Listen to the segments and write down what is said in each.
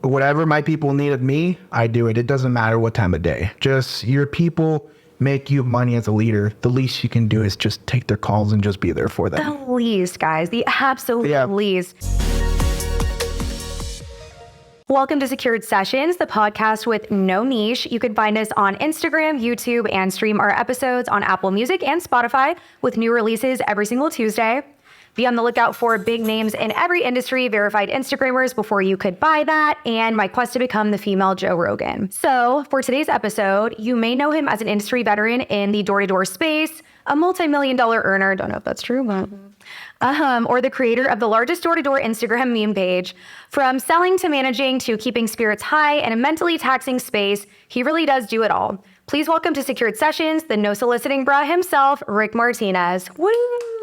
whatever my people need of me, I do it. It doesn't matter what time of day. Just your people make you money as a leader. The least you can do is just take their calls and just be there for them. The least, guys. The absolute least. Welcome to Secured Sessions, the podcast with no niche. You can find us on Instagram, YouTube, and stream our episodes on Apple Music and Spotify with new releases every single Tuesday. Be on the lookout for big names in every industry, verified Instagrammers before you could buy that, and my quest to become the female Joe Rogan. So for today's episode, you may know him as an industry veteran in the door-to-door space, a multi-million-dollar earner, don't know if that's true, but... or the creator of the largest door-to-door Instagram meme page. From selling to managing to keeping spirits high in a mentally taxing space, he really does do it all. Please welcome to Secured Sessions, the no soliciting bra himself, Rick Martinez. Woo!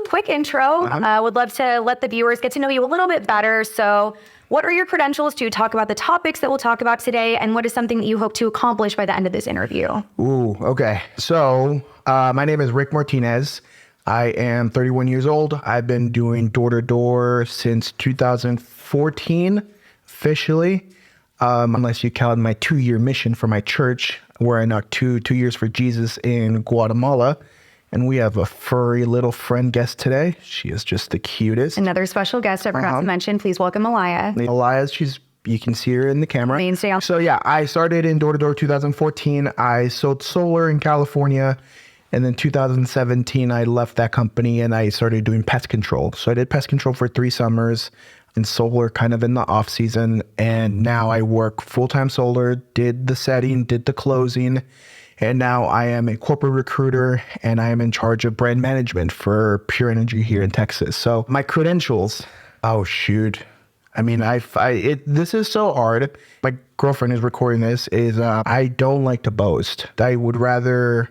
Quick intro. Would love to let the viewers get to know you a little bit better. So what are your credentials to talk about the topics that we'll talk about today? And what is something that you hope to accomplish by the end of this interview? Ooh, okay. So my name is Rick Martinez. I am 31 years old. I've been doing door-to-door since 2014, officially, unless you count my 2-year mission for my church, where I knocked two years for Jesus in Guatemala. And we have a furry little friend guest today. She is just the cutest. Another special guest I forgot to mention. Please welcome Alaya. Alaya, you can see her in the camera. Mainstay. So yeah, I started in door-to-door 2014. I sold solar in California. And then 2017, I left that company and I started doing pest control. So I did pest control for 3 summers and solar kind of in the off season. And now I work full-time solar, did the setting, did the closing. And now I am a corporate recruiter and I am in charge of brand management for Pure Energy here in Texas. So my credentials, oh shoot. I mean, this is so hard. My girlfriend is recording this, I don't like to boast. I would rather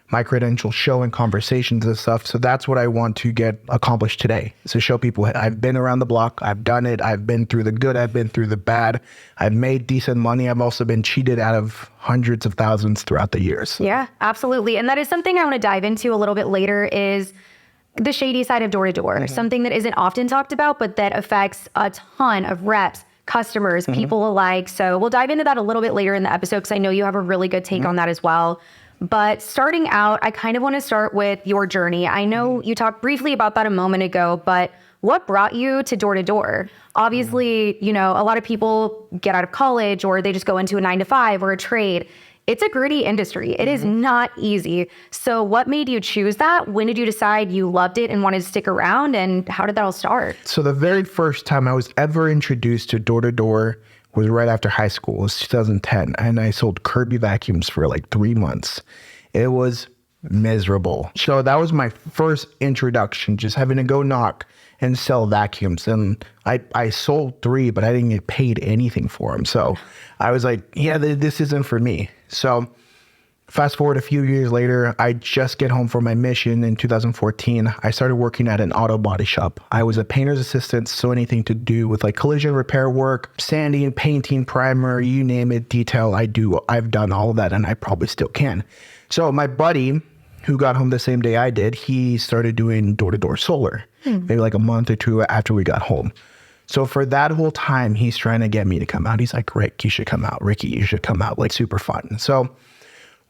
my credentials show in conversations and stuff. So that's what I want to get accomplished today, is to show people I've been around the block. I've done it. I've been through the good. I've been through the bad. I've made decent money. I've also been cheated out of hundreds of thousands throughout the years. Yeah, absolutely. And that is something I want to dive into a little bit later, is the shady side of door-to-door, something that isn't often talked about, but that affects a ton of reps, customers, people alike. So we'll dive into that a little bit later in the episode, because I know you have a really good take on that as well. But starting out, I kind of want to start with your journey. I know you talked briefly about that a moment ago, but what brought you to door-to-door? Obviously, you know, a lot of people get out of college or they just go into a 9-to-5 or a trade. It's a gritty industry. It is not easy. So what made you choose that? When did you decide you loved it and wanted to stick around? And how did that all start? So the very first time I was ever introduced to door-to-door was right after high school. It was 2010. And I sold Kirby vacuums for like 3 months. It was miserable. So that was my first introduction, just having to go knock and sell vacuums. And I sold 3, but I didn't get paid anything for them. So I was like, yeah, this isn't for me. So fast forward a few years later, I just get home from my mission in 2014. I started working at an auto body shop. I was a painter's assistant, so anything to do with like collision repair work, sanding, painting, primer, you name it, detail, I've done all of that, and I probably still can. So my buddy, who got home the same day I did, he started doing door-to-door solar, maybe like a month or 2 after we got home. So for that whole time, he's trying to get me to come out. He's like, Rick, you should come out. Ricky, you should come out. Like, super fun. So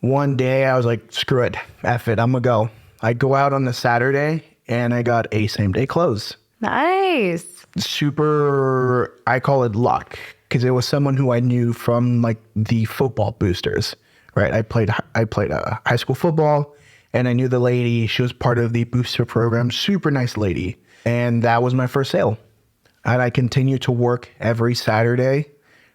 one day I was like, screw it, F it, I'm gonna go. I go out on the Saturday and I got a same day close. Nice. Super, I call it luck, because it was someone who I knew from like the football boosters, right? I played high school football and I knew the lady. She was part of the booster program, super nice lady. And that was my first sale. And I continued to work every Saturday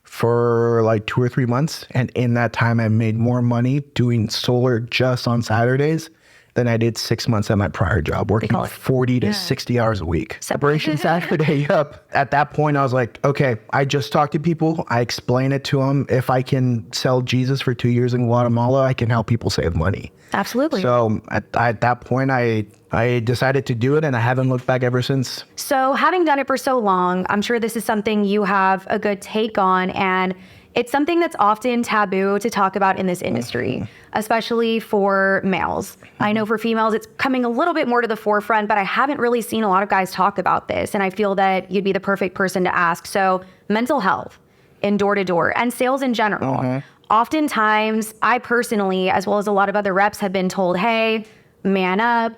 for like 2 or 3 months. And in that time, I made more money doing solar just on Saturdays than I did 6 months at my prior job, working 40 to 60 hours a week. Separation Saturday, yep. At that point, I was like, okay, I just talked to people. I explain it to them. If I can sell Jesus for 2 years in Guatemala, I can help people save money. Absolutely. So at that point, I decided to do it, and I haven't looked back ever since. So having done it for so long, I'm sure this is something you have a good take on, and it's something that's often taboo to talk about in this industry, especially for males. I know for females, it's coming a little bit more to the forefront, but I haven't really seen a lot of guys talk about this, and I feel that you'd be the perfect person to ask. So mental health. in door-to-door and sales in general. Oftentimes, I personally, as well as a lot of other reps, have been told, hey, man up,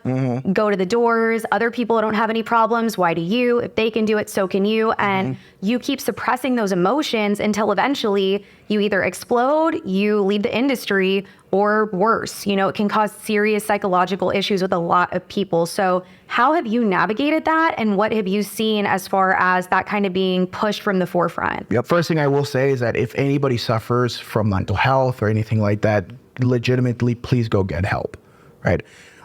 go to the doors. Other people don't have any problems. Why do you? If they can do it, so can you. And you keep suppressing those emotions until eventually you either explode, you leave the industry, or worse. You know, it can cause serious psychological issues with a lot of people. So how have you navigated that? And what have you seen as far as that kind of being pushed from the forefront? Yep. First thing I will say is that if anybody suffers from mental health or anything like that, legitimately, please go get help, right?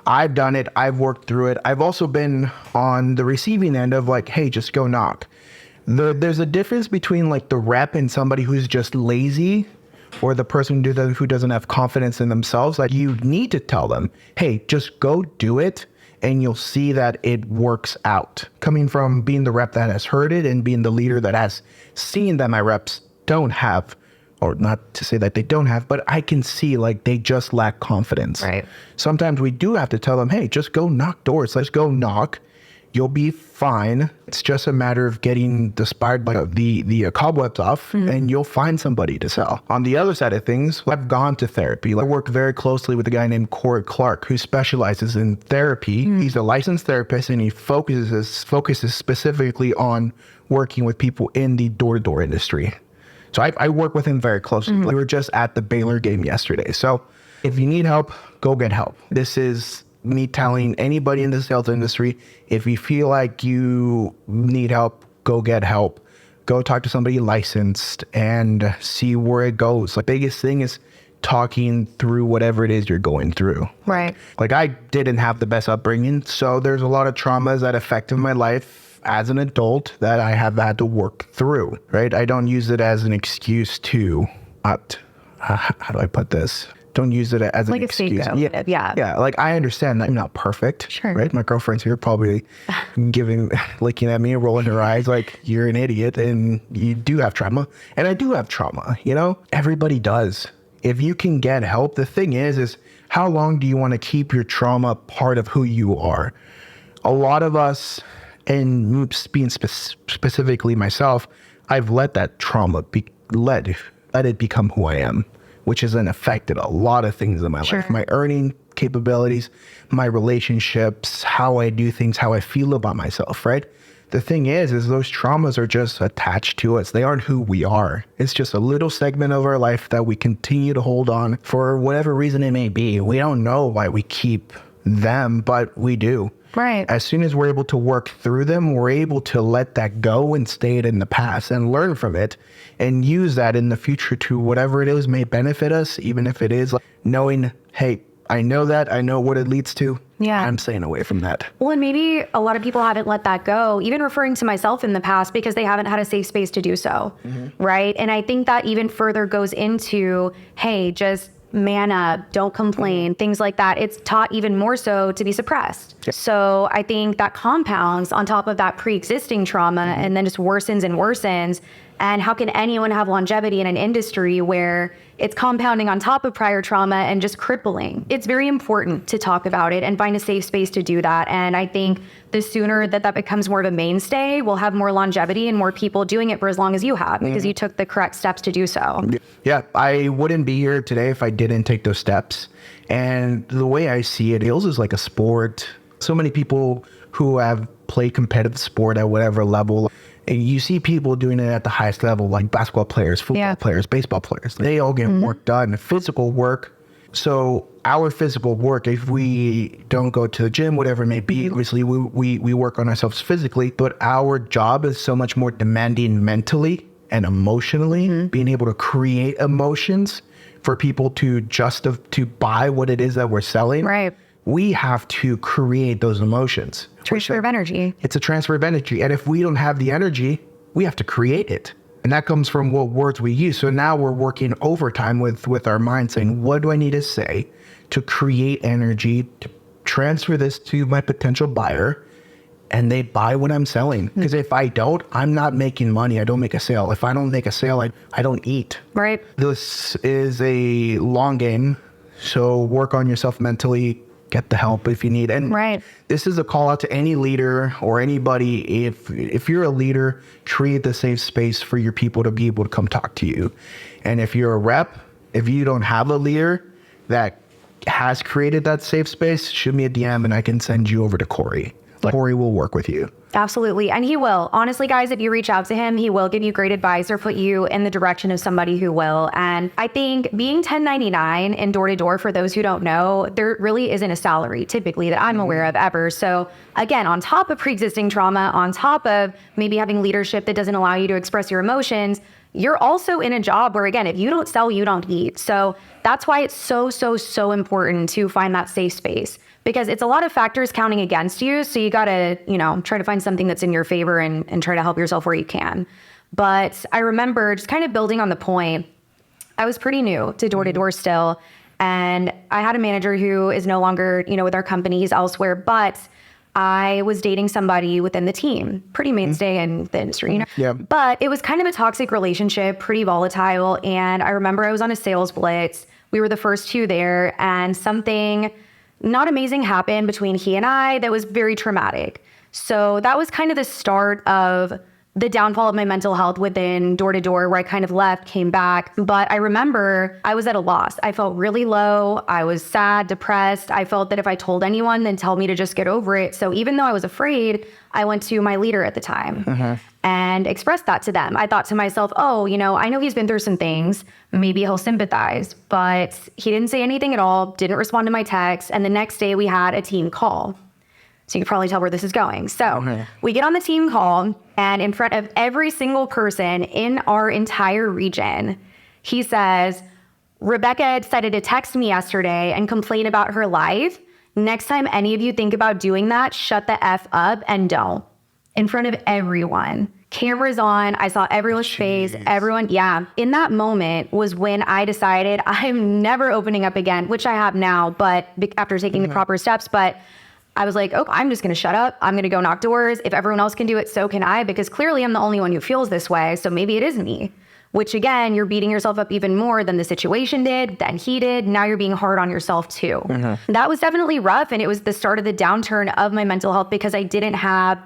I've done it. I've worked through it. I've also been on the receiving end of like, hey, just go knock. There's a difference between like the rep and somebody who's just lazy, or the person who doesn't have confidence in themselves. Like, you need to tell them, hey, just go do it, and you'll see that it works out. Coming from being the rep that has heard it and being the leader that has seen that my reps don't have, or not to say that they don't have, but I can see like they just lack confidence. Right. Sometimes we do have to tell them, hey, just go knock doors. Let's go knock. You'll be fine. It's just a matter of getting the cobwebs off, and you'll find somebody to sell. On the other side of things, I've gone to therapy. I work very closely with a guy named Corey Clark, who specializes in therapy. He's a licensed therapist, and he focuses specifically on working with people in the door-to-door industry. So I work with him very closely. We were just at the Baylor game yesterday. So if you need help, go get help. This is me telling anybody in the sales industry, if you feel like you need help, go get help. Go talk to somebody licensed and see where it goes. The biggest thing is talking through whatever it is you're going through. Right. Like, I didn't have the best upbringing, so there's a lot of traumas that affected my life as an adult that I have had to work through, right? I don't use it as an excuse to, how do I put this? Don't use it as an excuse. Yeah. Like, I understand that I'm not perfect. Sure. Right? My girlfriend's here probably looking at me and rolling her eyes like, you're an idiot and you do have trauma. And I do have trauma, you know? Everybody does. If you can get help, the thing is how long do you want to keep your trauma part of who you are? A lot of us, and being specifically myself, I've let that trauma let it become who I am, which has then affected a lot of things in my life. My earning capabilities, my relationships, how I do things, how I feel about myself, right? The thing is those traumas are just attached to us. They aren't who we are. It's just a little segment of our life that we continue to hold on for whatever reason it may be. We don't know why we keep them, but we do. Right. As soon as we're able to work through them, we're able to let that go and stay it in the past and learn from it and use that in the future to whatever it is may benefit us, even if it is like knowing, hey, I know that, I know what it leads to. Yeah. I'm staying away from that. Well, and maybe a lot of people haven't let that go, even referring to myself in the past, because they haven't had a safe space to do so. Right. And I think that even further goes into, hey, just man up, don't complain, things like that. It's taught even more so to be suppressed. So I think that compounds on top of that pre-existing trauma and then just worsens and worsens. And how can anyone have longevity in an industry where it's compounding on top of prior trauma and just crippling? It's very important to talk about it and find a safe space to do that. And I think the sooner that becomes more of a mainstay, we'll have more longevity and more people doing it for as long as you have, because you took the correct steps to do so. Yeah, I wouldn't be here today if I didn't take those steps. And the way I see it, sales is like a sport. So many people who have played competitive sport at whatever level, and you see people doing it at the highest level, like basketball players, football players, baseball players. They all get work done, physical work. So our physical work, if we don't go to the gym, whatever it may be, obviously we work on ourselves physically, but our job is so much more demanding mentally and emotionally, being able to create emotions for people to buy what it is that we're selling. Right. We have to create those emotions. Transfer of energy. It's a transfer of energy. And if we don't have the energy, we have to create it. And that comes from what words we use. So now we're working overtime with our mind saying, what do I need to say to create energy, to transfer this to my potential buyer, and they buy what I'm selling? Because if I don't, I'm not making money. I don't make a sale. If I don't make a sale, I don't eat. Right. This is a long game. So work on yourself mentally, get the help if you need. And Right. this is a call out to any leader or anybody. If you're a leader, create the safe space for your people to be able to come talk to you. And if you're a rep, if you don't have a leader that has created that safe space, shoot me a DM and I can send you over to Corey. Corey will work with you. Absolutely. And he will. Honestly, guys, if you reach out to him, he will give you great advice or put you in the direction of somebody who will. And I think being 1099 and door to door, for those who don't know, there really isn't a salary typically that I'm aware of ever. So again, on top of pre-existing trauma, on top of maybe having leadership that doesn't allow you to express your emotions, you're also in a job where, again, if you don't sell, you don't eat. So that's why it's so important to find that safe space, because it's a lot of factors counting against you. So you got to, try to find something that's in your favor and try to help yourself where you can. But I remember just kind of building on the point, I was pretty new to door to door still. And I had a manager who is no longer, with our company, he's elsewhere, but I was dating somebody within the team, pretty mainstay in the industry, Yeah. But it was kind of a toxic relationship, pretty volatile. And I remember I was on a sales blitz. We were the first two there, and something not amazing happened between he and I that was very traumatic. So that was kind of the start of the downfall of my mental health within door to door, where I kind of left, came back. But I remember I was at a loss. I felt really low. I was sad, depressed. I felt that if I told anyone, then tell me to just get over it. So even though I was afraid, I went to my leader at the time and expressed that to them. I thought to myself, I know he's been through some things. Maybe he'll sympathize. But he didn't say anything at all, didn't respond to my text. And the next day we had a team call. So you can probably tell where this is going. So we get on the team call, and in front of every single person in our entire region, he says, Rebecca decided to text me yesterday and complain about her life. Next time any of you think about doing that, shut the F up and don't. In front of everyone. Cameras on. I saw everyone's face. Everyone. Yeah. In that moment was when I decided I'm never opening up again, which I have now, but after taking the proper steps. But I was like, I'm just going to shut up. I'm going to go knock doors. If everyone else can do it, so can I, because clearly I'm the only one who feels this way. So maybe it is me, which again, you're beating yourself up even more than the situation did, than he did. Now you're being hard on yourself too. That was definitely rough. And it was the start of the downturn of my mental health, because I didn't have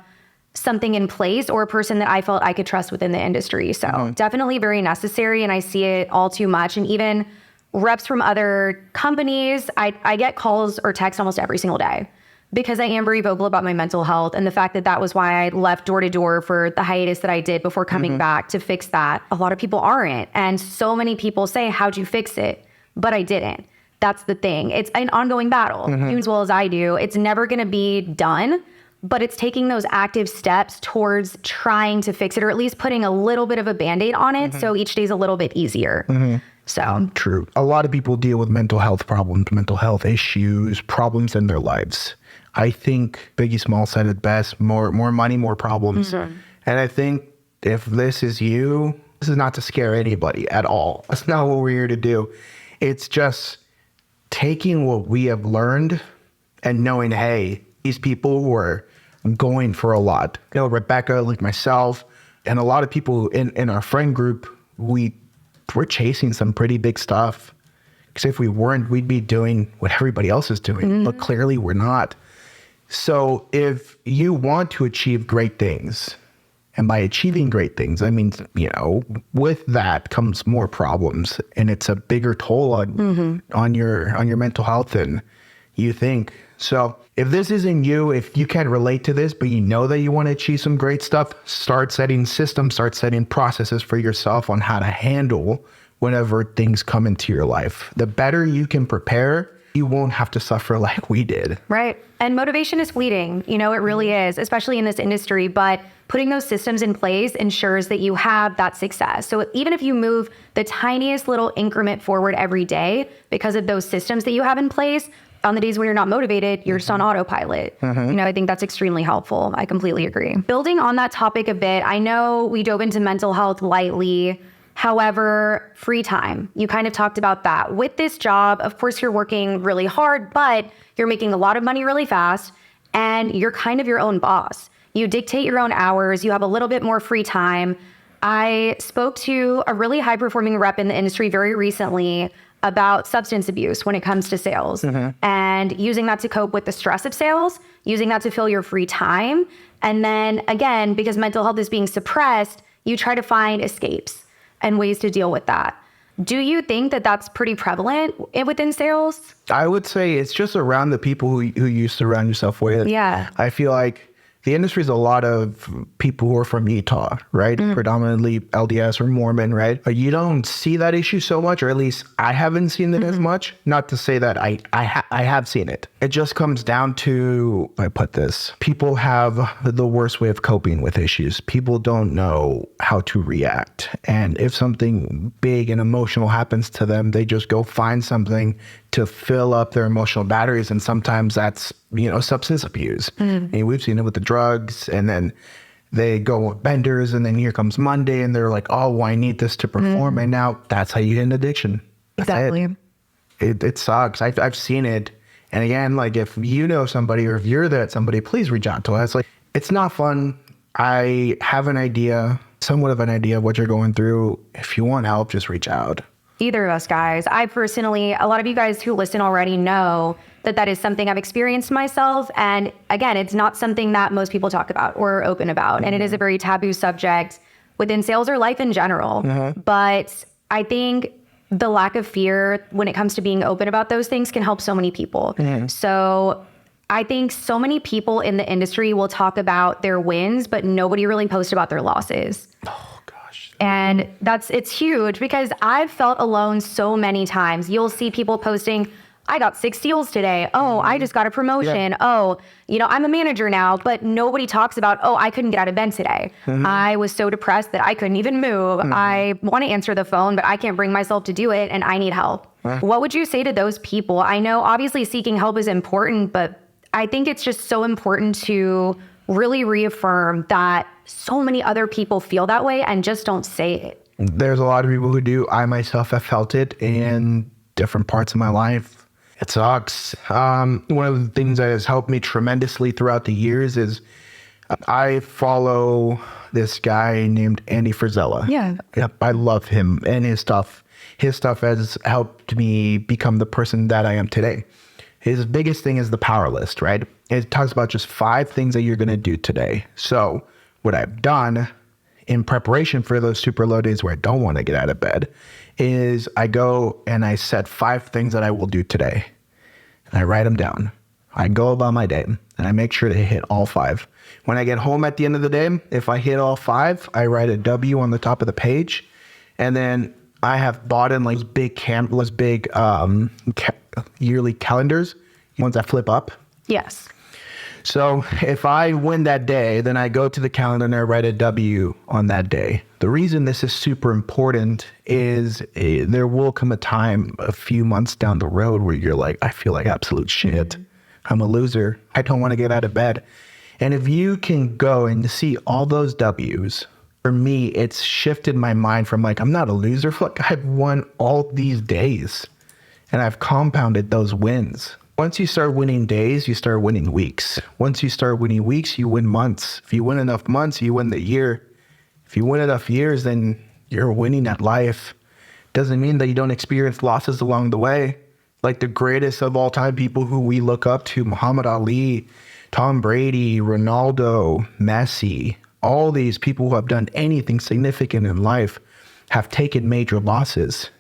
something in place or a person that I felt I could trust within the industry. So definitely very necessary. And I see it all too much. And even reps from other companies, I get calls or texts almost every single day, because I am very vocal about my mental health, and the fact that that was why I left door to door for the hiatus that I did before coming back to fix that. A lot of people aren't. And so many people say, how'd you fix it? But I didn't. That's the thing. It's an ongoing battle, you as well as I do. It's never going to be done, but it's taking those active steps towards trying to fix it, or at least putting a little bit of a Band-Aid on it. So each day's a little bit easier. So True. A lot of people deal with mental health problems, mental health issues, problems in their lives. I think Biggie Small said it best, more money, more problems. And I think if this is you, this is not to scare anybody at all. That's not what we're here to do. It's just taking what we have learned and knowing, hey, these people were going for a lot. Rebecca, like myself, and a lot of people in our friend group, we're chasing some pretty big stuff. Because if we weren't, we'd be doing what everybody else is doing. But clearly we're not. So if you want to achieve great things, and by achieving great things, I mean, with that comes more problems, and it's a bigger toll on your mental health than you think. So if this isn't you, if you can't relate to this, but you know that you want to achieve some great stuff, start setting systems, start setting processes for yourself on how to handle whenever things come into your life. The better you can prepare, you won't have to suffer like we did. Right. And motivation is fleeting. It really is, especially in this industry. But putting those systems in place ensures that you have that success. So even if you move the tiniest little increment forward every day because of those systems that you have in place, on the days when you're not motivated, you're just on autopilot. I think that's extremely helpful. I completely agree. Building on that topic a bit, I know we dove into mental health lightly. However, free time, you kind of talked about that. With this job, of course, you're working really hard, but you're making a lot of money really fast, and you're kind of your own boss. You dictate your own hours. You have a little bit more free time. I spoke to a really high-performing rep in the industry very recently. about substance abuse when it comes to sales and using that to cope with the stress of sales, using that to fill your free time. And then again, because mental health is being suppressed, you try to find escapes and ways to deal with that. Do you think that that's pretty prevalent within sales? I would say it's just around the people who you surround yourself with. Yeah. I feel like the industry is a lot of people who are from Utah, right? Predominantly LDS or Mormon, right? But you don't see that issue so much, or at least I haven't seen it as much. Not to say that I have seen it. It just comes down to, I put this, people have the worst way of coping with issues. People don't know how to react. And if something big and emotional happens to them, they just go find something to fill up their emotional batteries. And sometimes that's, substance abuse. And we've seen it with the drugs, and then they go with benders, and then here comes Monday and they're like, oh, well, I need this to perform. And now that's how you get an addiction. That's Exactly. It sucks. I've seen it. And again, like if you know somebody or if you're that somebody, please reach out to us. Like, it's not fun. I have an idea, somewhat of an idea of what you're going through. If you want help, just reach out. Either of us guys. I personally, a lot of you guys who listen already know that is something I've experienced myself. And again, it's not something that most people talk about or are open about. And it is a very taboo subject within sales or life in general. But I think the lack of fear when it comes to being open about those things can help so many people. So I think so many people in the industry will talk about their wins, but nobody really posts about their losses. And it's huge because I've felt alone so many times. You'll see people posting, I got 6 deals today. Oh, I just got a promotion. Oh, I'm a manager now, but nobody talks about, oh, I couldn't get out of bed today. I was so depressed that I couldn't even move. I want to answer the phone, but I can't bring myself to do it and I need help. What would you say to those people? I know obviously seeking help is important, but I think it's just so important to really reaffirm that so many other people feel that way and just don't say it. There's a lot of people who do. I myself have felt it in different parts of my life. It sucks. One of the things that has helped me tremendously throughout the years is I follow this guy named Andy Frisella. Yep, I love him and his stuff. His stuff has helped me become the person that I am today. His biggest thing is the power list, right? It talks about just 5 things that you're going to do today. So what I've done in preparation for those super low days where I don't want to get out of bed is I go and I set 5 things that I will do today. And I write them down. I go about my day and I make sure to hit all 5. When I get home at the end of the day, if I hit all 5, I write a W on the top of the page. And then I have bought in like big yearly calendars, ones that flip up. Yes. So if I win that day, then I go to the calendar and I write a W on that day. The reason this is super important is there will come a time a few months down the road where you're like, I feel like absolute shit. I'm a loser. I don't want to get out of bed. And if you can go and see all those W's, for me, it's shifted my mind from like, I'm not a loser. Look, I've won all these days and I've compounded those wins. Once you start winning days, you start winning weeks. Once you start winning weeks, you win months. If you win enough months, you win the year. If you win enough years, then you're winning at life. Doesn't mean that you don't experience losses along the way. Like the greatest of all time people who we look up to, Muhammad Ali, Tom Brady, Ronaldo, Messi, all these people who have done anything significant in life have taken major losses.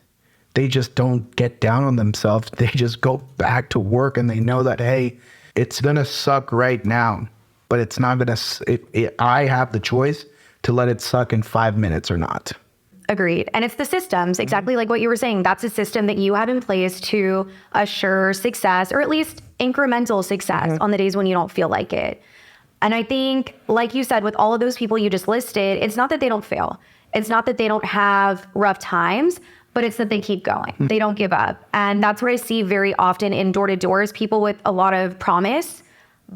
They just don't get down on themselves. They just go back to work and they know that, hey, it's going to suck right now, but it's not going to, I have the choice to let it suck in 5 minutes or not. Agreed. And it's the systems, exactly like what you were saying. That's a system that you have in place to assure success, or at least incremental success on the days when you don't feel like it. And I think, like you said, with all of those people you just listed, it's not that they don't fail. It's not that they don't have rough times, but it's that they keep going. They don't give up. And that's what I see very often in door-to-doors, people with a lot of promise,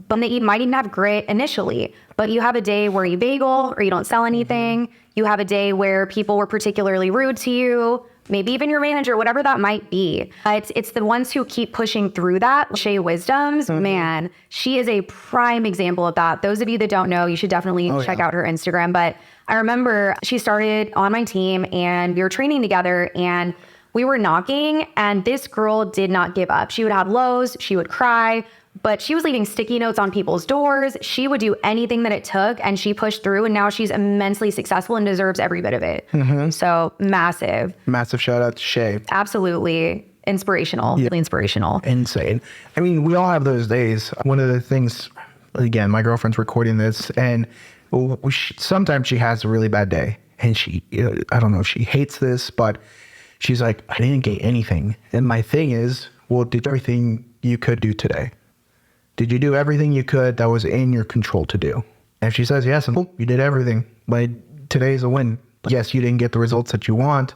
but they might even have grit initially. But you have a day where you bagel or you don't sell anything. You have a day where people were particularly rude to you, maybe even your manager, whatever that might be. But it's the ones who keep pushing through that. Shay Wisdoms, man, she is a prime example of that. Those of you that don't know, you should definitely check out her Instagram. But I remember she started on my team and we were training together. And We were knocking, and this girl did not give up. She would have lows, she would cry, but she was leaving sticky notes on people's doors. She would do anything that it took, and she pushed through, and now she's immensely successful and deserves every bit of it. So massive. Massive shout out to Shay. Absolutely inspirational. Really inspirational. Insane. I mean, we all have those days. One of the things, again, my girlfriend's recording this, and sometimes she has a really bad day, and she, I don't know if she hates this, but she's like, I didn't get anything. And my thing is, well, did everything you could do today? Did you do everything you could that was in your control to do? And if she says yes, and you did everything, but today's a win. Yes, you didn't get the results that you want,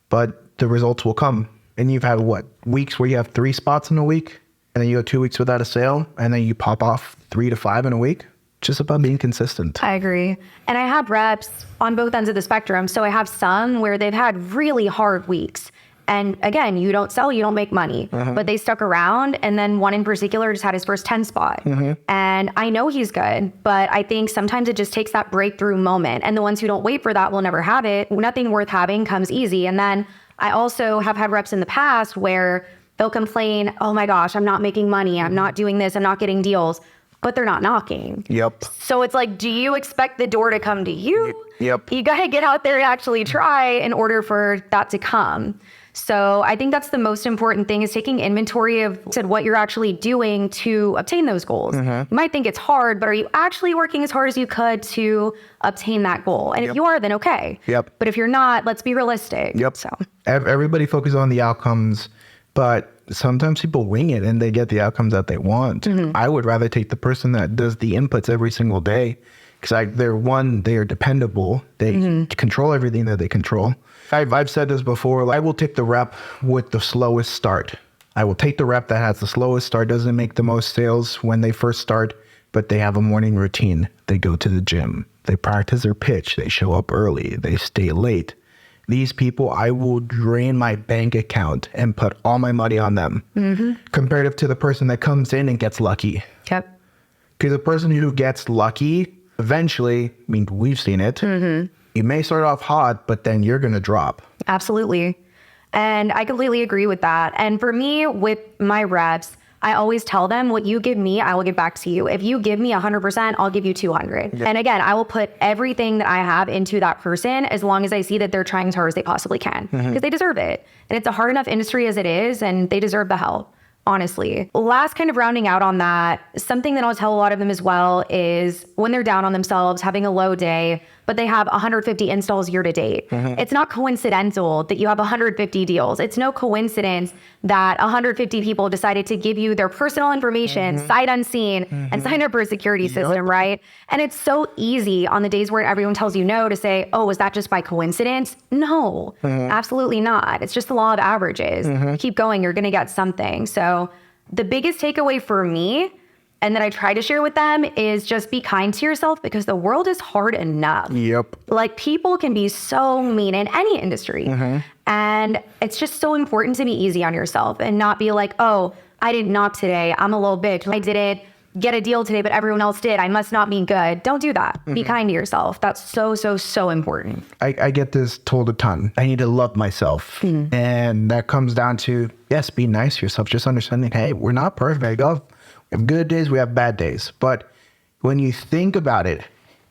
but the results will come. And you've had weeks where you have 3 spots in a week, and then you go 2 weeks without a sale, and then you pop off 3 to 5 in a week. Just about being consistent. I agree. And I have reps on both ends of the spectrum. So I have some where they've had really hard weeks. And again, you don't sell, you don't make money, but they stuck around. And then one in particular just had his first 10 spot. And I know he's good, but I think sometimes it just takes that breakthrough moment. And the ones who don't wait for that will never have it. Nothing worth having comes easy. And then I also have had reps in the past where they'll complain, oh my gosh, I'm not making money. I'm not doing this. I'm not getting deals, but they're not knocking. Yep. So it's like, do you expect the door to come to you? Yep. You got to get out there and actually try in order for that to come. So I think that's the most important thing, is taking inventory of what you're actually doing to obtain those goals. You might think it's hard, but are you actually working as hard as you could to obtain that goal? And if you are, then okay. But if you're not, let's be realistic. So everybody focuses on the outcomes, but sometimes people wing it and they get the outcomes that they want. I would rather take the person that does the inputs every single day, because they are dependable. They control everything that they control. I've said this before. I will take the rep with the slowest start. I will take the rep that has the slowest start, doesn't make the most sales when they first start, but they have a morning routine. They go to the gym. They practice their pitch. They show up early. They stay late. These people, I will drain my bank account and put all my money on them, comparative to the person that comes in and gets lucky. Because the person who gets lucky, eventually, I mean, we've seen it. You may start off hot, but then you're going to drop. Absolutely. And I completely agree with that. And for me, with my reps, I always tell them, what you give me, I will give back to you. If you give me 100%, I'll give you 200. And again, I will put everything that I have into that person as long as I see that they're trying as hard as they possibly can, because they deserve it. And it's a hard enough industry as it is, and they deserve the help, honestly. Last, kind of rounding out on that, something that I'll tell a lot of them as well is when they're down on themselves, having a low day, but they have 150 installs year to date. It's not coincidental that you have 150 deals. It's no coincidence that 150 people decided to give you their personal information, sight unseen, and sign up for a security system, right? And it's so easy on the days where everyone tells you no to say, oh, was that just by coincidence? No, absolutely not. It's just the law of averages. Keep going, you're gonna get something. So the biggest takeaway for me, and that I try to share with them, is just be kind to yourself, because the world is hard enough. Like, people can be so mean in any industry. And it's just so important to be easy on yourself and not be like, oh, I didn't knock today, I'm a little bitch. I didn't get a deal today, but everyone else did. I must not be good. Don't do that. Be kind to yourself. That's so, so, so important. I get this told a ton. I need to love myself. And that comes down to, yes, be nice to yourself. Just understanding, hey, we're not perfect. We have good days, we have bad days. But when you think about it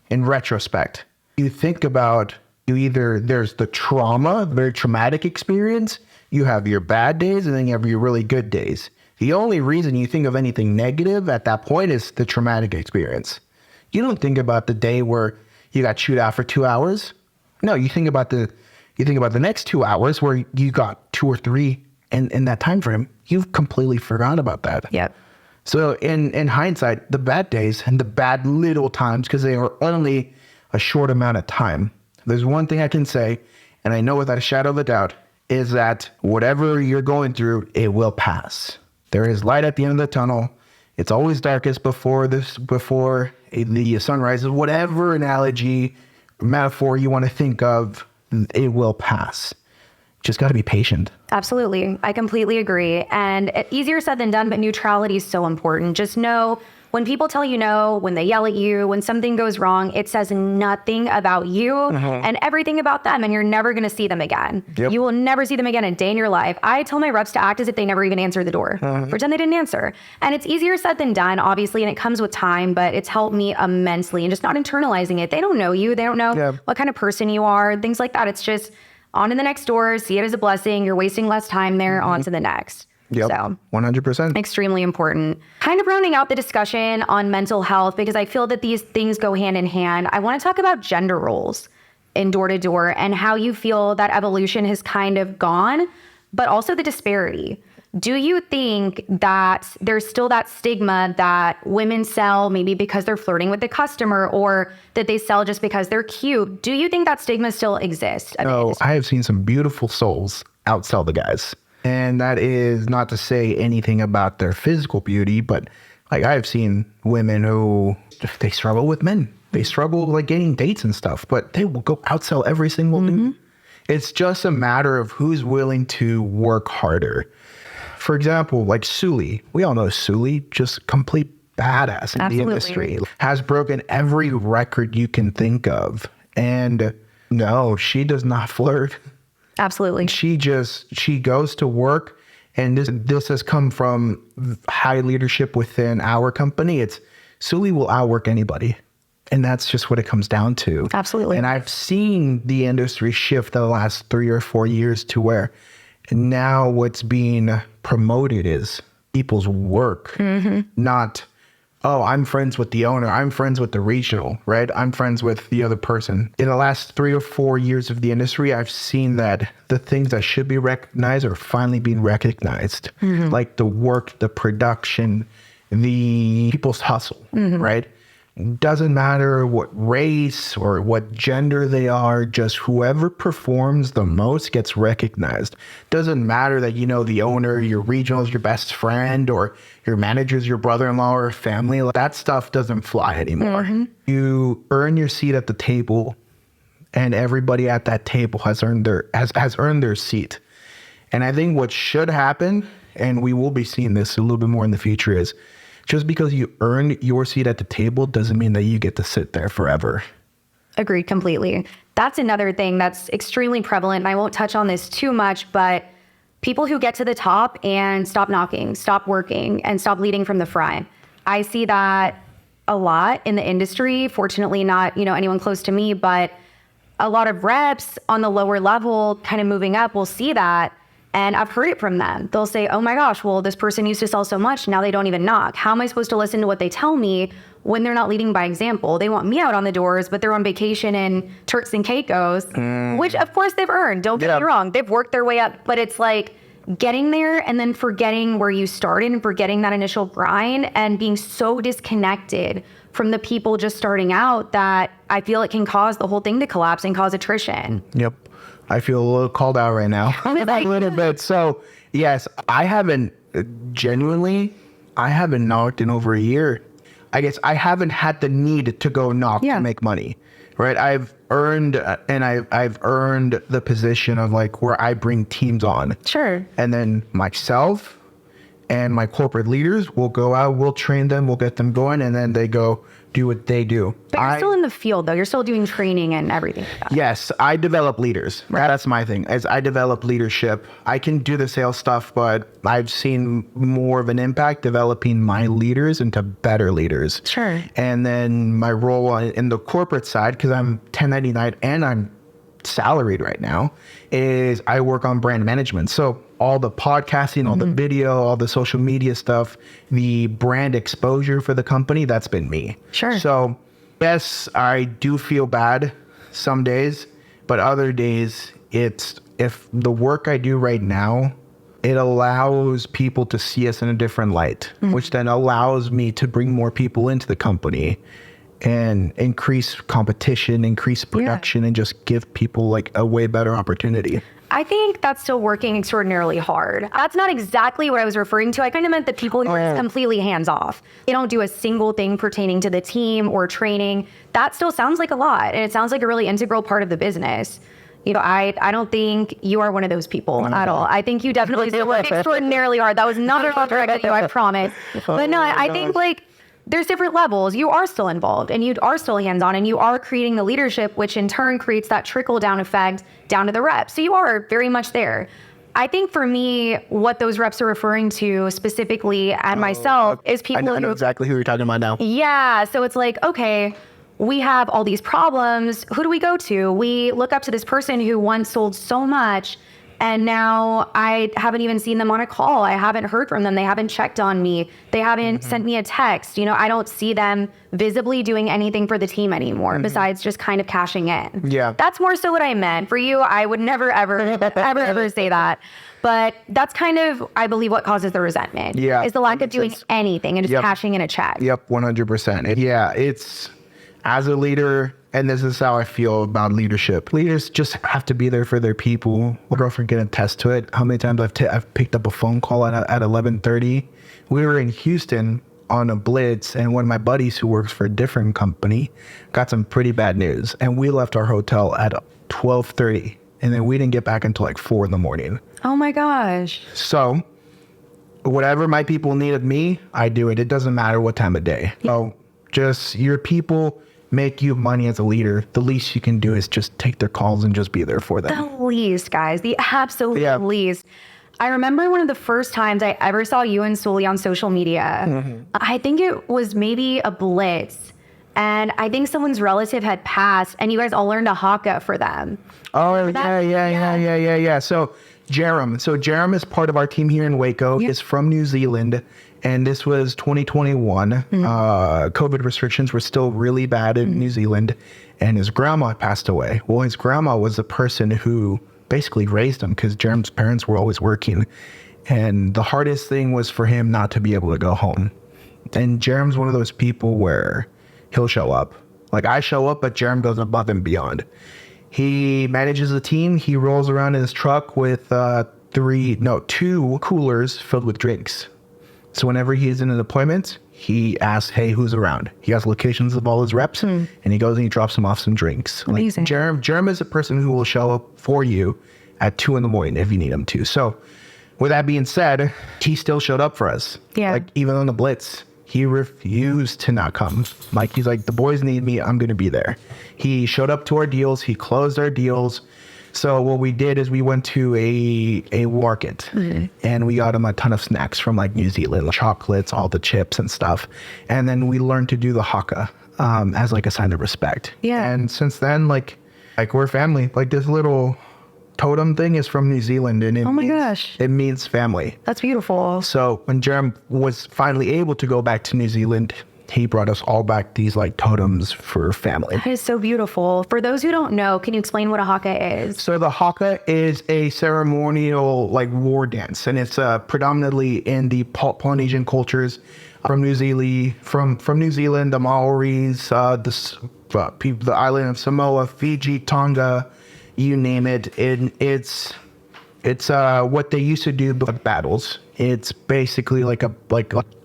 in retrospect, you think about there's the trauma, very traumatic experience, you have your bad days, and then you have your really good days. The only reason you think of anything negative at that point is the traumatic experience. You don't think about the day where you got chewed out for 2 hours. No, you think about the next 2 hours where you got 2 or 3, and in that time frame, you've completely forgot about that. So in hindsight, the bad days and the bad little times, because they are only a short amount of time, there's one thing I can say, and I know without a shadow of a doubt, is that whatever you're going through, it will pass. There is light at the end of the tunnel. It's always darkest before the sun rises. Whatever analogy, metaphor you want to think of, it will pass. Just got to be patient. Absolutely. I completely agree. And easier said than done, but neutrality is so important. Just know when people tell you no, when they yell at you, when something goes wrong, it says nothing about you and everything about them, and you're never going to see them again. Yep. You will never see them again a day in your life. I tell my reps to act as if they never even answered the door. Pretend they didn't answer. And it's easier said than done, obviously, and it comes with time, but it's helped me immensely, and just not internalizing it. They don't know you. They don't know what kind of person you are, things like that. It's just on to the next door, see it as a blessing. You're wasting less time there, on to the next. Yep, so 100%. Extremely important. Kind of rounding out the discussion on mental health, because I feel that these things go hand in hand. I want to talk about gender roles in door to door and how you feel that evolution has kind of gone, but also the disparity. Do you think that there's still that stigma that women sell maybe because they're flirting with the customer, or that they sell just because they're cute? Do you think that stigma still exists? No, I have seen some beautiful souls outsell the guys. And that is not to say anything about their physical beauty, but like I've seen women who they struggle with men. They struggle like getting dates and stuff, but they will go outsell every single dude. It's just a matter of who's willing to work harder. For example, like Sully. We all know Sully, just complete badass in the industry. Has broken every record you can think of. And no, she does not flirt. Absolutely. She goes to work, and this has come from high leadership within our company. It's Sully will outwork anybody. And that's just what it comes down to. Absolutely. And I've seen the industry shift the last 3 or 4 years to where now what's being promoted is people's work, not, oh, I'm friends with the owner. I'm friends with the regional, right? I'm friends with the other person. In the last 3 or 4 years of the industry, I've seen that the things that should be recognized are finally being recognized, like the work, the production, the people's hustle, right? Doesn't matter what race or what gender they are, just whoever performs the most gets recognized. Doesn't matter that, you know, the owner, your regional is your best friend, or your manager's your brother-in-law or family. That stuff doesn't fly anymore. You earn your seat at the table, and everybody at that table has earned their seat. And I think what should happen, and we will be seeing this a little bit more in the future, is just because you earned your seat at the table doesn't mean that you get to sit there forever. Agreed completely. That's another thing that's extremely prevalent, and I won't touch on this too much, but people who get to the top and stop knocking, stop working, and stop leading from the front. I see that a lot in the industry. Fortunately, not, anyone close to me, but a lot of reps on the lower level kind of moving up will see that. And I've heard it from them. They'll say, oh my gosh, well, this person used to sell so much. Now they don't even knock. How am I supposed to listen to what they tell me when they're not leading by example? They want me out on the doors, but they're on vacation in Turks and Caicos, which of course they've earned. Don't get me wrong. They've worked their way up, but it's like getting there and then forgetting where you started and forgetting that initial grind and being so disconnected from the people just starting out that I feel it can cause the whole thing to collapse and cause attrition. Yep. I feel a little called out right now. A little bit. So, yes, I haven't knocked in over a year. I guess I haven't had the need to go knock to make money, right? I've earned I've earned the position of like where I bring teams on. Sure. And then myself and my corporate leaders will go out, we'll train them, we'll get them going, and then they go do what they do. But you're still in the field, though. You're still doing training and everything like that. Yes, I develop leaders. Right. That's my thing. As I develop leadership, I can do the sales stuff, but I've seen more of an impact developing my leaders into better leaders. Sure. And then my role in the corporate side, because I'm 1099 and I'm salaried right now, is I work on brand management. So all the podcasting, all the video, all the social media stuff, the brand exposure for the company, that's been me. Sure. So yes, I do feel bad some days, but other days it's, if the work I do right now, it allows people to see us in a different light, which then allows me to bring more people into the company and increase competition, increase production, and just give people like a way better opportunity. I think that's still working extraordinarily hard. That's not exactly what I was referring to. I kind of meant the people who are completely hands off. They don't do a single thing pertaining to the team or training. That still sounds like a lot. And it sounds like a really integral part of the business. I don't think you are one of those people at all. I think you definitely still work extraordinarily hard. That was not a direct at you, I promise. But no, I think like there's different levels. You are still involved and you are still hands-on and you are creating the leadership, which in turn creates that trickle-down effect down to the reps. So you are very much there. I think for me, what those reps are referring to specifically and myself is people I know exactly who you're talking about now. Yeah. So it's like, okay, we have all these problems. Who do we go to? We look up to this person who once sold so much, and now I haven't even seen them on a call. I haven't heard from them. They haven't checked on me. They haven't sent me a text. You know, I don't see them visibly doing anything for the team anymore besides just kind of cashing in. Yeah. That's more so what I meant. For you, I would never, ever say that. But that's kind of, I believe, what causes the resentment. Yeah. Is the lack of doing anything and just cashing in a check. Yep, 100%. Yeah, it's, as a leader, and this is how I feel about leadership. Leaders just have to be there for their people. My girlfriend can attest to it. How many times I've picked up a phone call at 11:30. We were in Houston on a blitz, and one of my buddies who works for a different company got some pretty bad news. And we left our hotel at 12:30, and then we didn't get back until like 4 a.m. Oh my gosh. So whatever my people need of me, I do it. It doesn't matter what time of day. So just your people make you money as a leader. The least you can do is just take their calls and just be there for them. The least, guys. The absolute least. I remember one of the first times I ever saw you and Sully on social media. I think it was maybe a blitz. And I think someone's relative had passed and you guys all learned a haka for them. Oh, yeah. So Jerem is part of our team here in Waco. Is from New Zealand. And this was 2021. COVID restrictions were still really bad in New Zealand. And his grandma passed away. Well, his grandma was the person who basically raised him because Jerem's parents were always working. And the hardest thing was for him not to be able to go home. And Jerem's one of those people where he'll show up. Like I show up, but Jerem goes above and beyond. He manages a team. He rolls around in his truck with 2 coolers filled with drinks. So whenever he's in an appointment, he asks, hey, who's around? He has locations of all his reps, and he goes and he drops them off some drinks. Amazing. Like, Jerem is a person who will show up for you at 2 a.m. if you need him to. So with that being said, he still showed up for us. Yeah. Like even on the blitz, he refused to not come. Like he's like, the boys need me, I'm going to be there. He showed up to our deals. He closed our deals. So what we did is we went to a market and we got him a ton of snacks from like New Zealand, chocolates, all the chips and stuff. And then we learned to do the haka as like a sign of respect. Yeah. And since then, like we're family. Like this little totem thing is from New Zealand and it means family. That's beautiful. So when Jerem was finally able to go back to New Zealand, he brought us all back these like totems for family. That is so beautiful. For those who don't know, can you explain what a haka is? So the haka is a ceremonial like war dance, and it's predominantly in the Polynesian cultures from New Zealand, from New Zealand, the Maoris, the island of Samoa, Fiji, Tonga, you name it. It's what they used to do with battles. It's basically like a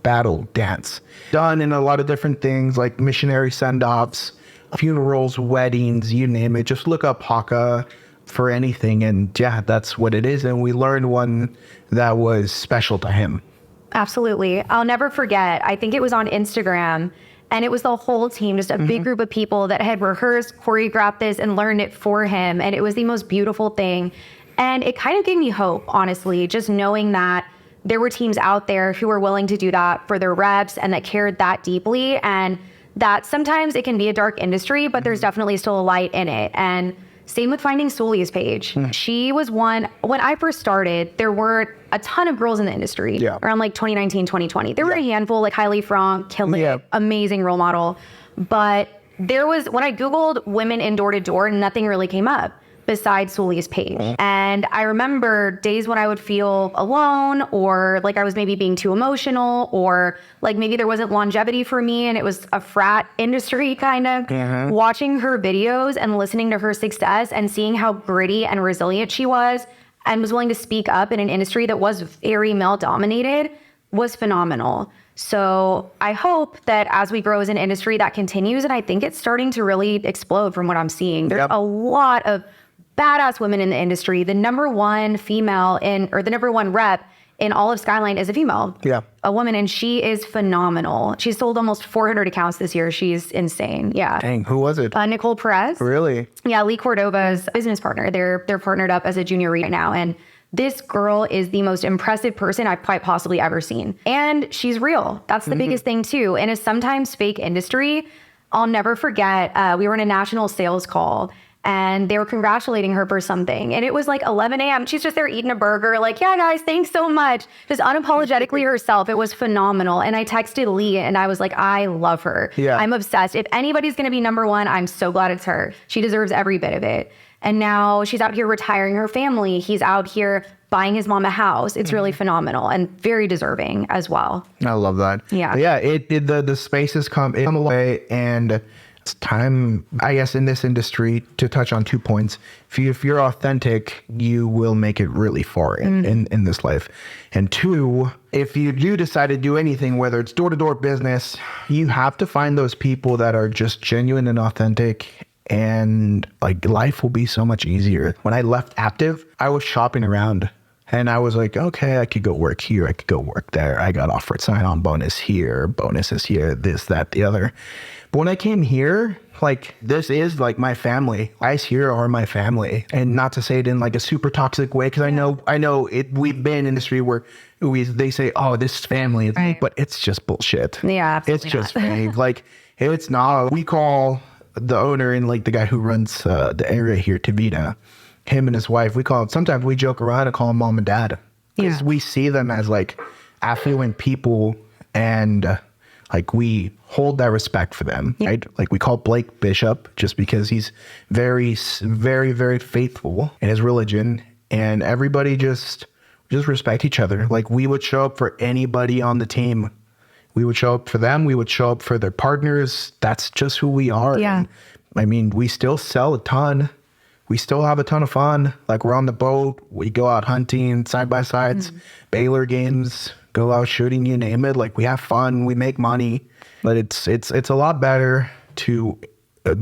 battle dance done in a lot of different things like missionary send-offs, funerals, weddings, you name it. Just look up haka for anything. And yeah, that's what it is. And we learned one that was special to him. Absolutely. I'll never forget. I think it was on Instagram and it was the whole team, just a big group of people that had rehearsed, choreographed this and learned it for him. And it was the most beautiful thing. And it kind of gave me hope, honestly, just knowing that there were teams out there who were willing to do that for their reps and that cared that deeply. And that sometimes it can be a dark industry, but there's definitely still a light in it. And same with finding Sully's page. She was one, when I first started, there weren't a ton of girls in the industry around like 2019, 2020. There were a handful, like Kylie Franck, killing it, amazing role model. But there was, when I Googled women in door-to-door, nothing really came up besides Sully's page. And I remember days when I would feel alone or like I was maybe being too emotional or like maybe there wasn't longevity for me and it was a frat industry kind of. Watching her videos and listening to her success and seeing how gritty and resilient she was and was willing to speak up in an industry that was very male dominated was phenomenal. So I hope that as we grow as an industry that continues, and I think it's starting to really explode from what I'm seeing. There's a lot of badass women in the industry. The number one female or the number one rep in all of Skyline is a female. Yeah. A woman, and she is phenomenal. She's sold almost 400 accounts this year. She's insane. Yeah. Dang, who was it? Nicole Perez. Really? Yeah, Lee Cordova's business partner. They're partnered up as a junior right now. And this girl is the most impressive person I've quite possibly ever seen. And she's real. That's the biggest thing too. In a sometimes fake industry, I'll never forget, we were in a national sales call and they were congratulating her for something. And it was like 11 a.m. She's just there eating a burger. Like, yeah, guys, thanks so much. Just unapologetically herself. It was phenomenal. And I texted Lee and I was like, I love her. Yeah. I'm obsessed. If anybody's going to be number one, I'm so glad it's her. She deserves every bit of it. And now she's out here retiring her family. He's out here buying his mom a house. It's really phenomenal and very deserving as well. I love that. Yeah. But yeah, the spaces come away, and it's time, I guess, in this industry to touch on 2 points. If you're authentic, you will make it really far in this life. And 2, if you do decide to do anything, whether it's door-to-door business, you have to find those people that are just genuine and authentic, and like life will be so much easier. When I left Aptive, I was shopping around and I was like, okay, I could go work here. I could go work there. I got offered sign-on bonus here, bonuses here, this, that, the other. But when I came here, like, this is like my family. Guys here are my family. And not to say it in like a super toxic way, because I know it. We've been in an industry where they say, oh, this is family, right. But it's just bullshit. Yeah, absolutely it's just not. fake. Like, it's not. We call the owner and like the guy who runs the area here, Tavita, him and his wife, sometimes we joke around and call them mom and dad, because we see them as like affluent people, and like we hold that respect for them, right? Like we call Blake Bishop just because he's very, very, very faithful in his religion, and everybody just respect each other. Like we would show up for anybody on the team. We would show up for them. We would show up for their partners. That's just who we are. Yeah. And, I mean, we still sell a ton. We still have a ton of fun. Like we're on the boat. We go out hunting, side-by-sides, Baylor games, go out shooting, you name it. Like we have fun. We make money. But it's a lot better to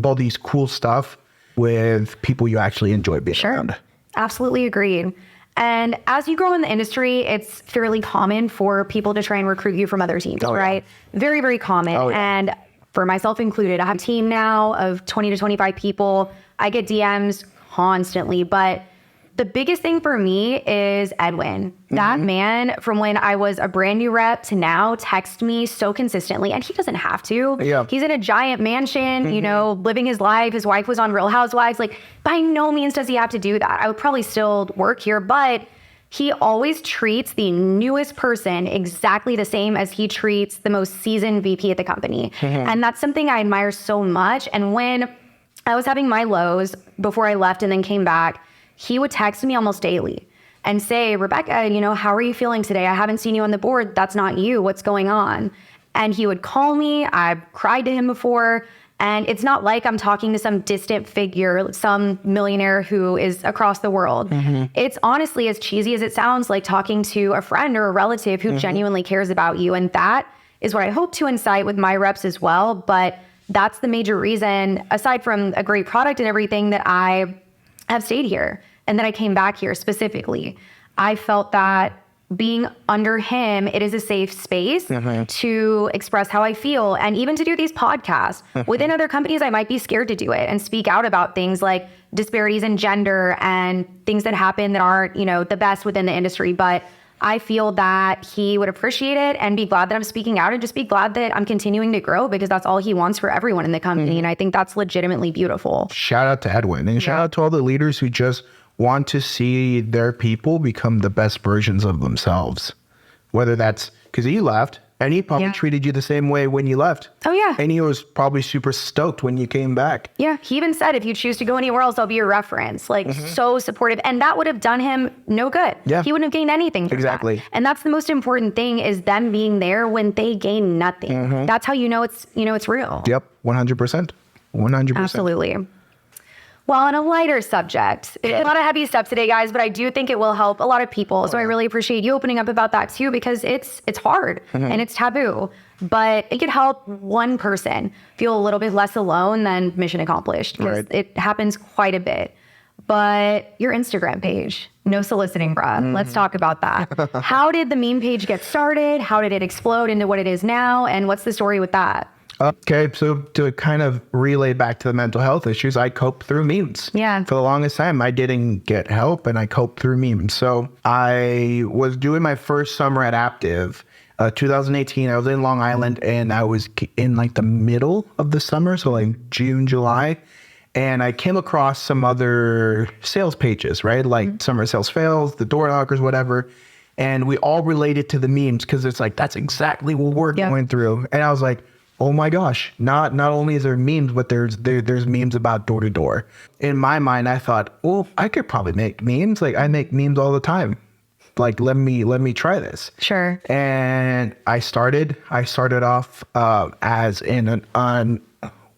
all these cool stuff with people you actually enjoy being around. Absolutely agreed. And as you grow in the industry, it's fairly common for people to try and recruit you from other teams, right? Very, very common. And for myself included, I have a team now of 20 to 25 people. I get DMs constantly, but the biggest thing for me is Edwin. That man, from when I was a brand new rep to now, texts me so consistently, and he doesn't have to. Yeah. He's in a giant mansion, you know, living his life. His wife was on Real Housewives. Like, by no means does he have to do that. I would probably still work here, but he always treats the newest person exactly the same as he treats the most seasoned VP at the company. And that's something I admire so much. And when I was having my lows before I left and then came back, he would text me almost daily and say, Rebecca, you know, how are you feeling today? I haven't seen you on the board. That's not you. What's going on? And he would call me. I've cried to him before. And it's not like I'm talking to some distant figure, some millionaire who is across the world. It's honestly, as cheesy as it sounds, like talking to a friend or a relative who genuinely cares about you. And that is what I hope to incite with my reps as well. But that's the major reason, aside from a great product and everything, that I have stayed here and that I came back here specifically. I felt that being under him, it is a safe space to express how I feel, and even to do these podcasts. Within other companies, I might be scared to do it and speak out about things like disparities in gender and things that happen that aren't, you know, the best within the industry. But I feel that he would appreciate it and be glad that I'm speaking out, and just be glad that I'm continuing to grow, because that's all he wants for everyone in the company. And I think that's legitimately beautiful. Shout out to Edwin, and shout out to all the leaders who just want to see their people become the best versions of themselves. Whether that's because he left, and he probably treated you the same way when you left. Oh, yeah. And he was probably super stoked when you came back. Yeah. He even said, if you choose to go anywhere else, I'll be your reference. Like, so supportive. And that would have done him no good. Yeah. He wouldn't have gained anything from Exactly. that. And that's the most important thing, is them being there when they gain nothing. That's how you know it's real. Yep. 100%. 100%. Absolutely. Well, on a lighter subject, it's not a heavy step today, guys, but I do think it will help a lot of people. So I really appreciate you opening up about that too, because it's hard and it's taboo, but it could help one person feel a little bit less alone. Than mission accomplished, because it happens quite a bit. but your Instagram page, no soliciting, bruh. Let's talk about that. How did the meme page get started? How did it explode into what it is now? And what's the story with that? Okay, so to kind of relay back to the mental health issues, I coped through memes. Yeah. For the longest time, I didn't get help and I coped through memes. So I was doing my first summer at Aptive, 2018. I was in Long Island and I was in like the middle of the summer, so like June, July. And I came across some other sales pages, right? Like summer sales fails, the door knockers, whatever. And we all related to the memes because it's like, that's exactly what we're going through. And I was like, oh my gosh, not only is there memes, but there's memes about door to door. In my mind, I thought, well, I could probably make memes. Like I make memes all the time. Like, let me try this. Sure. And I started off as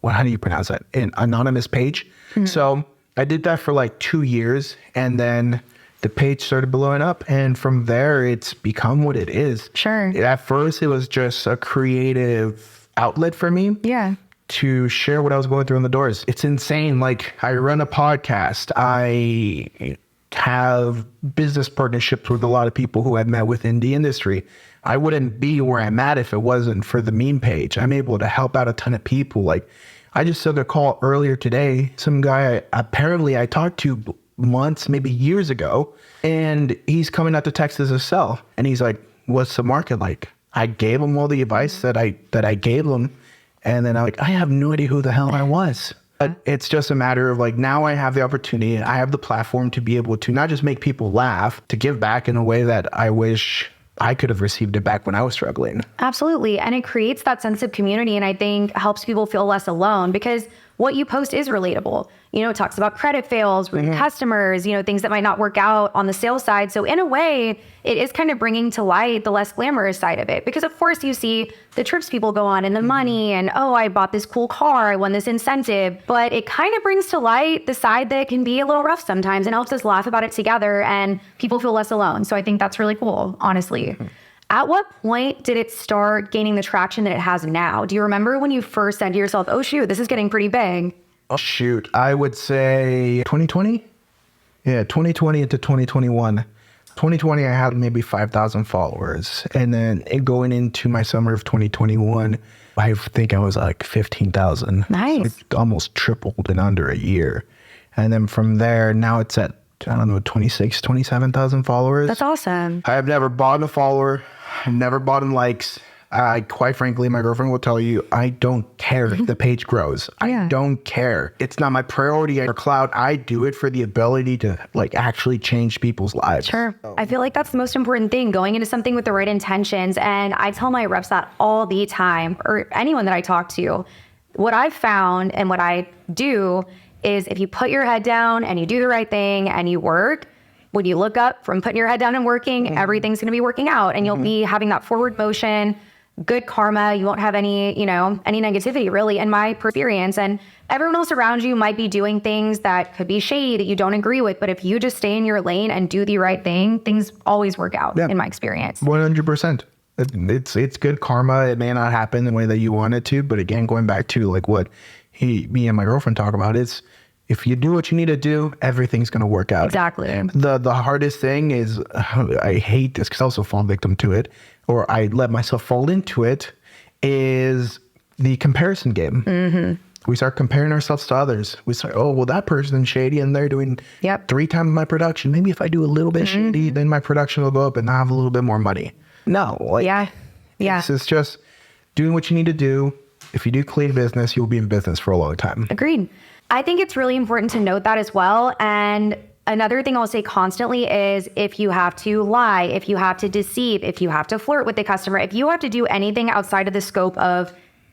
how do you pronounce that? An anonymous page. So I did that for like 2 years, and then the page started blowing up, and from there it's become what it is. Sure. At first it was just a creative outlet for me. Yeah. To share what I was going through in the doors. It's insane. Like I run a podcast. I have business partnerships with a lot of people who I've met within the industry. I wouldn't be where I'm at if it wasn't for the meme page. I'm able to help out a ton of people. Like I just took a call earlier today. Some guy apparently I talked to months, maybe years ago, and he's coming out to Texas to sell. And he's like, what's the market like? I gave him all the advice that I gave him. And then I'm like, I have no idea who the hell I was. But it's just a matter of like, now I have the opportunity, I have the platform to be able to not just make people laugh, to give back in a way that I wish I could have received it back when I was struggling. Absolutely. And it creates that sense of community, and I think helps people feel less alone, because what you post is relatable. You know, it talks about credit fails with customers, you know, things that might not work out on the sales side. So in a way, it is kind of bringing to light the less glamorous side of it, because of course you see the trips people go on and the money and, oh, I bought this cool car, I won this incentive, but it kind of brings to light the side that can be a little rough sometimes and helps us laugh about it together and people feel less alone. So I think that's really cool, honestly. At what point did it start gaining the traction that it has now? Do you remember when you first said to yourself, oh shoot, this is getting pretty big? Oh, shoot. I would say 2020. Yeah, 2020 into 2021. 2020, I had maybe 5,000 followers. And then going into my summer of 2021, I think I was like 15,000. Nice. So it almost tripled in under a year. And then from there, now it's at, I don't know, 26, 27,000 followers. That's awesome. I have never bought a follower. I've never bought in likes. Quite frankly, my girlfriend will tell you, I don't care if the page grows. I don't care. It's not my priority for clout. I do it for the ability to like actually change people's lives. Sure. I feel like that's the most important thing, going into something with the right intentions. And I tell my reps that all the time, or anyone that I talk to. What I've found and what I do is, if you put your head down and you do the right thing and you work, when you look up from putting your head down and working, everything's going to be working out, and you'll be having that forward motion, good karma. You won't have any negativity, really, in my experience. And everyone else around you might be doing things that could be shady that you don't agree with. But if you just stay in your lane and do the right thing, things always work out, in my experience. 100%. It's good karma. It may not happen the way that you want it to, but again, going back to like what me and my girlfriend talk about, is if you do what you need to do, everything's going to work out. Exactly. The hardest thing is, I hate this because I also fall victim to it, or I let myself fall into it, is the comparison game. We start comparing ourselves to others. We start, oh, well, that person's shady and they're doing 3 times my production. Maybe if I do a little bit shady, then my production will go up and I have a little bit more money. No. It's just doing what you need to do. If you do clean business, you'll be in business for a long time. Agreed. I think it's really important to note that as well. And another thing I'll say constantly is, if you have to lie, if you have to deceive, if you have to flirt with the customer, if you have to do anything outside of the scope of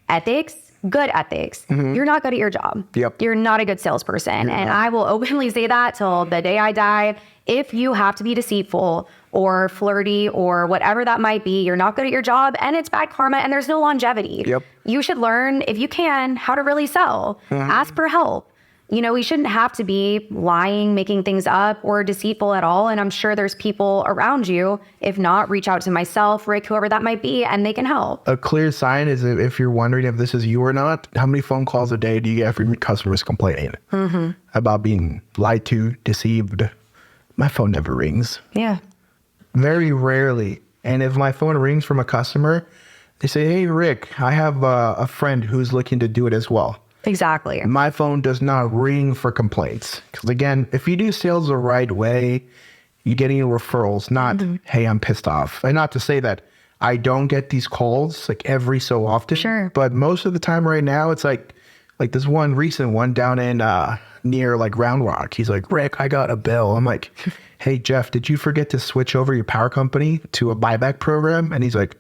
ethics, good ethics, you're not good at your job. You're not a good salesperson. I will openly say that till the day I die. If you have to be deceitful or flirty or whatever that might be, you're not good at your job, and it's bad karma, and there's no longevity. You should learn, if you can, how to really sell. Ask for help. you know, we shouldn't have to be lying, making things up, or deceitful at all. And I'm sure there's people around you. If not, reach out to myself, Rick, whoever that might be, and they can help. A clear sign is if you're wondering if this is you or not, how many phone calls a day do you get from customers complaining about being lied to, deceived? My phone never rings. Yeah. Very rarely. And if my phone rings from a customer, they say, hey, Rick, I have a friend who's looking to do it as well. Exactly. My phone does not ring for complaints. Because again, if you do sales the right way, you're getting referrals, not, hey, I'm pissed off. And not to say that I don't get these calls like every so often. Sure. But most of the time right now, it's like this one recent one down in near like Round Rock. He's like, Rick, I got a bill. I'm like, hey, Jeff, did you forget to switch over your power company to a buyback program? And he's like,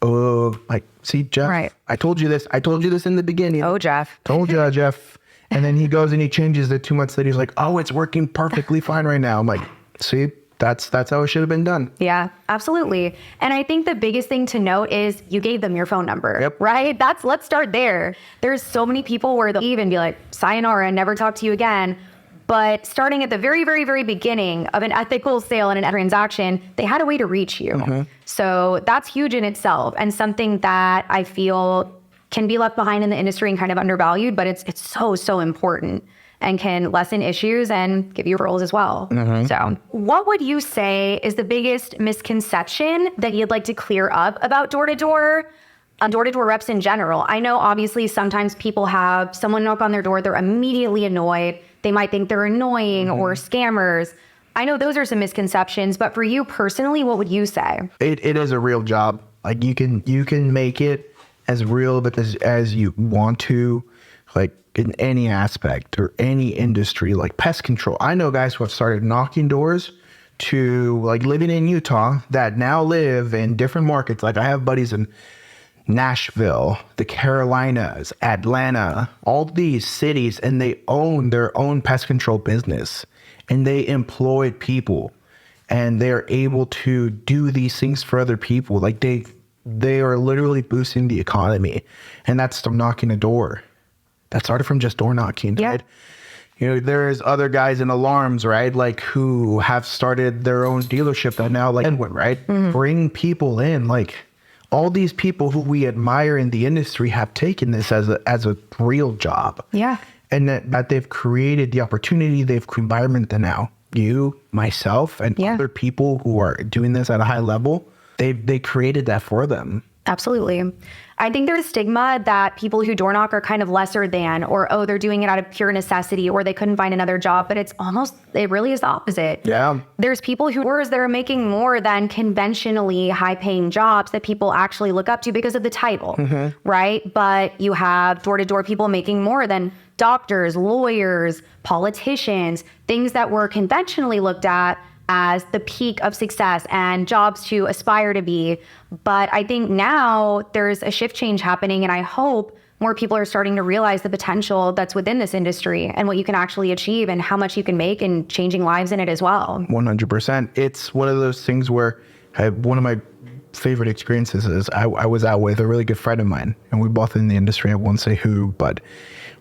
oh, like, see, Jeff, Right. I told you this. I told you this in the beginning. Oh, Jeff. Told you, Jeff. And then he goes and he changes it 2 months later. He's like, oh, it's working perfectly fine right now. I'm like, see, that's how it should have been done. Yeah, absolutely. And I think the biggest thing to note is you gave them your phone number, Yep. right? Let's start there. There's so many people where they'll even be like, sayonara, never talk to you again. But starting at the very, very, very beginning of an ethical sale and a transaction, they had a way to reach you. So that's huge in itself, and something that I feel can be left behind in the industry and kind of undervalued, but it's so important and can lessen issues and give you referrals as well. So what would you say is the biggest misconception that you'd like to clear up about door-to-door reps in general? I know obviously sometimes people have someone knock on their door, they're immediately annoyed. They might think they're annoying or scammers. I know those are some misconceptions, but for you personally, what would you say? It is a real job. Like you can make it as real as you want to, like in any aspect or any industry, like pest control. I know guys who have started knocking doors to like living in Utah that now live in different markets. Like I have buddies in Nashville, the Carolinas, Atlanta, all these cities, and they own their own pest control business and they employ people and they're able to do these things for other people. Like they are literally boosting the economy, and that's from knocking a door. That started from just door knocking. Yeah. Right? You know, there's other guys in alarms, right? Like who have started their own dealership that now like Edwin, right? Bring people in, like all these people who we admire in the industry have taken this as a real job. Yeah. And that they've created the opportunity, they've created environment that now you, myself, and other people who are doing this at a high level, they created that for them. Absolutely. I think there's a stigma that people who door knock are kind of lesser than, or, oh, they're doing it out of pure necessity, or they couldn't find another job, but it really is the opposite. Yeah. There's people who are making more than conventionally high paying jobs that people actually look up to because of the title, right? But you have door-to-door people making more than doctors, lawyers, politicians, things that were conventionally looked at as the peak of success and jobs to aspire to be. But I think now there's a shift change happening, and I hope more people are starting to realize the potential that's within this industry and what you can actually achieve and how much you can make and changing lives in it as well. 100%. It's one of those things where one of my favorite experiences is I was out with a really good friend of mine, and we're both in the industry. I won't say who, but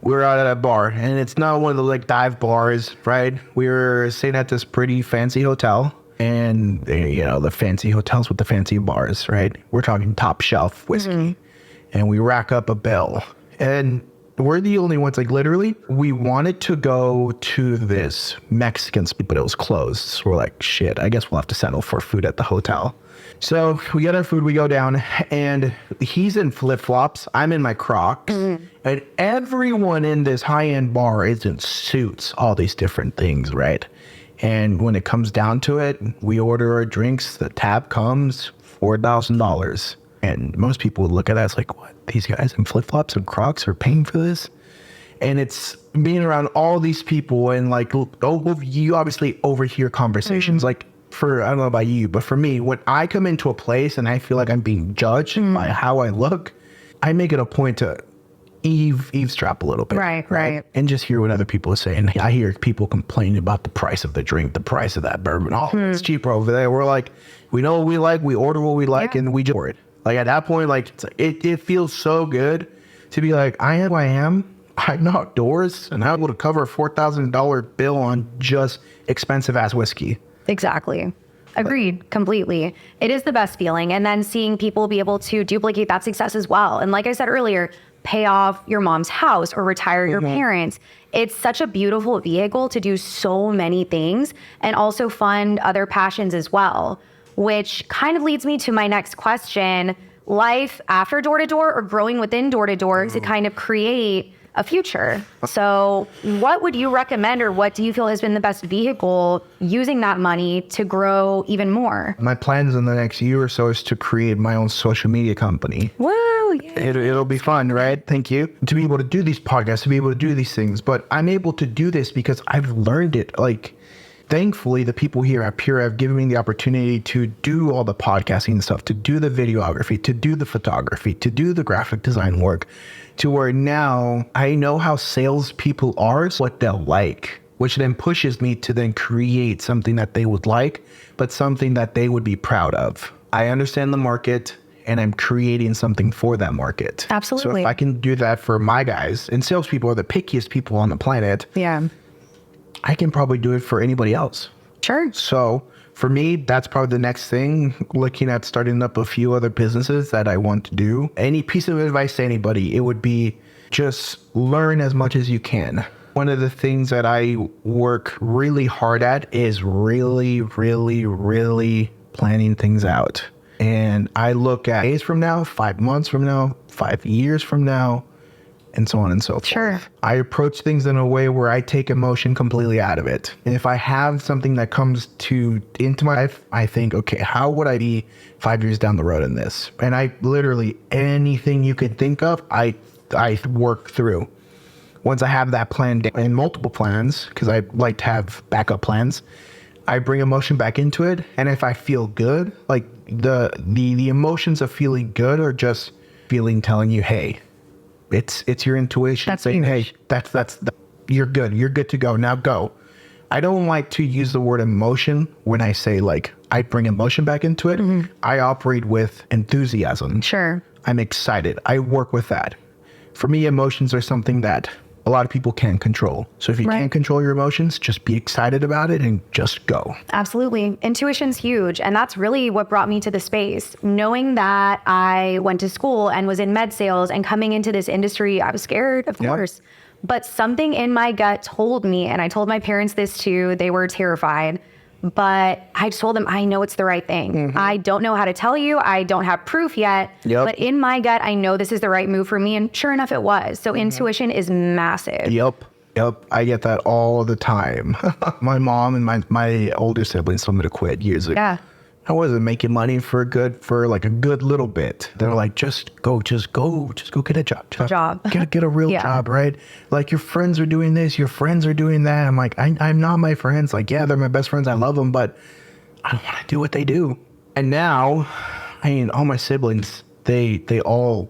we were out at a bar, and it's not one of the like dive bars, right? We were staying at this pretty fancy hotel, and you know, the fancy hotels with the fancy bars, right? We're talking top shelf whiskey, and we rack up a bill, and we're the only ones, like literally, we wanted to go to this Mexican spot, but it was closed. So we're like, shit, I guess we'll have to settle for food at the hotel. So we get our food, we go down, and he's in flip-flops. I'm in my Crocs. And everyone in this high-end bar is in suits, all these different things, right? And when it comes down to it, we order our drinks, the tab comes, $4,000. And most people would look at us like, what? These guys in flip-flops and Crocs are paying for this? And it's being around all these people, and like, you obviously overhear conversations. Like, I don't know about you, but for me, when I come into a place and I feel like I'm being judged by how I look, I make it a point to eavesdrop a little bit. Right. And just hear what other people are saying. I hear people complaining about the price of the drink, the price of that bourbon. Oh, it's cheaper over there. We're like, we know what we like, we order what we like, and we just for it. Like at that point, like it feels so good to be like, I am who I am, I knocked doors and I was able to cover a $4,000 bill on just expensive ass whiskey. Exactly. Agreed. Completely. It is the best feeling. And then seeing people be able to duplicate that success as well. And like I said earlier, pay off your mom's house or retire your parents. It's such a beautiful vehicle to do so many things and also fund other passions as well, which kind of leads me to my next question. Life after door-to-door or growing within door-to-door to kind of create a future. So what would you recommend, or what do you feel has been the best vehicle using that money to grow even more? My plans in the next year or so is to create my own social media company. Woo! Yeah. It'll be fun, right? Thank you. To be able to do these podcasts, to be able to do these things. But I'm able to do this because I've learned it. Like, thankfully, the people here at Pure have given me the opportunity to do all the podcasting stuff, to do the videography, to do the photography, to do the graphic design work, to where now I know how salespeople are, what they'll like, which then pushes me to then create something that they would like, but something that they would be proud of. I understand the market and I'm creating something for that market. Absolutely. So if I can do that for my guys, and salespeople are the pickiest people on the planet, Yeah. I can probably do it for anybody else. Sure. So for me, that's probably the next thing, looking at starting up a few other businesses that I want to do. Any piece of advice to anybody, it would be just learn as much as you can. One of the things that I work really hard at is really planning things out. And I look at days from now, 5 months from now, 5 years from now, and so on and so forth. Sure. I approach things in a way where I take emotion completely out of it. And if I have something that comes into my life, I think, okay, how would I be 5 years down the road in this? And I literally, anything you could think of, I work through. Once I have that plan and multiple plans, because I like to have backup plans, I bring emotion back into it. And if I feel good, like the emotions of feeling good are just feeling telling you, hey, it's your intuition. That's saying, huge. hey, that's you're good. You're good to go. Now go. I don't like to use the word emotion when I say, like, I bring emotion back into it. I operate with enthusiasm. Sure. I'm excited. I work with that. For me, emotions are something that a lot of people can't control. So if you Right. can't control your emotions, just be excited about it and just go. Absolutely. Intuition's huge. And that's really what brought me to the space. Knowing that I went to school and was in med sales and coming into this industry, I was scared, of course. But something in my gut told me, and I told my parents this too, they were terrified. But I told them, I know it's the right thing. I don't know how to tell you. I don't have proof yet. Yep. But in my gut, I know this is the right move for me. And sure enough, it was. So intuition is massive. Yep. I get that all the time. My mom and my older siblings told me to quit years ago. Yeah. I wasn't making money for a good little bit. They're like, just go get a job. Get a real Yeah. job, right? Like, your friends are doing this, your friends are doing that. I'm like, I'm not my friends. Like, yeah, they're my best friends. I love them, but I don't want to do what they do. And now, I mean, all my siblings, they all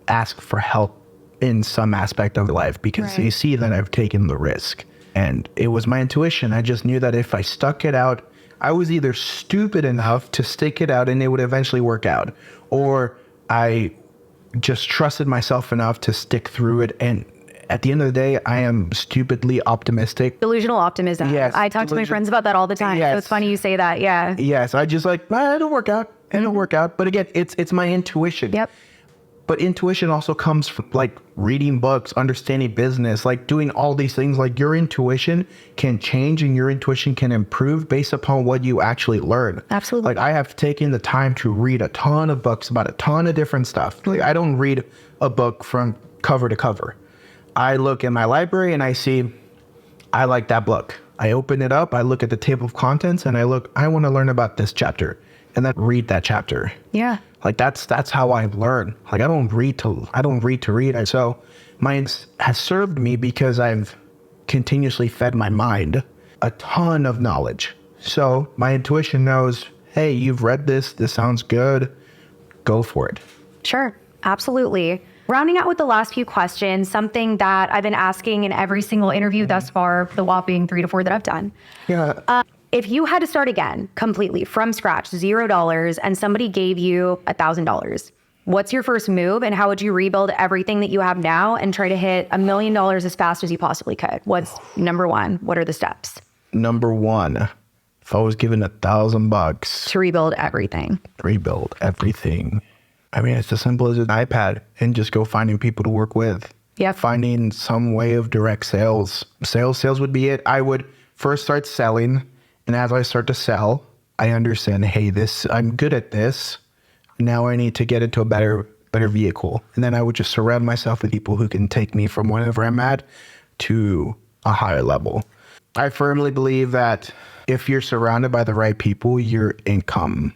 ask for help in some aspect of their life because Right. they see that I've taken the risk. And it was my intuition. I just knew that if I stuck it out, I was either stupid enough to stick it out and it would eventually work out, or I just trusted myself enough to stick through it. And at the end of the day, I am stupidly optimistic. Delusional optimism. Yes, I talk to my friends about that all the time. So Yes. it's funny you say that. Yeah. Yes, I just like, it'll work out. It'll work out. But again, it's my intuition. Yep. But intuition also comes from, like, reading books, understanding business, like doing all these things. Like, your intuition can change and your intuition can improve based upon what you actually learn. Absolutely. Like, I have taken the time to read a ton of books about a ton of different stuff. Like, I don't read a book from cover to cover. I look in my library and I see, I like that book. I open it up, I look at the table of contents and I want to learn about this chapter, and then read that chapter. Yeah. Like, that's how I learn. Like, I don't read to read. So mine has served me because I've continuously fed my mind a ton of knowledge. So my intuition knows, hey, you've read this sounds good, go for it. Sure. Absolutely. Rounding out with the last few questions, something that I've been asking in every single interview thus far, the whopping 3 to 4 that I've done. Yeah. If you had to start again completely from scratch, $0, and somebody gave you $1,000, what's your first move and how would you rebuild everything that you have now and try to hit $1 million as fast as you possibly could? What's number one? What are the steps? Number one, if I was given $1,000 To rebuild everything. rebuild everything. I mean, it's as simple as an iPad and just go finding people to work with. Yep. Finding some way of direct sales. Sales would be it. I would first start selling. And as I start to sell, I understand, hey, I'm good at this. Now I need to get into a better vehicle. And then I would just surround myself with people who can take me from wherever I'm at to a higher level. I firmly believe that if you're surrounded by the right people, your income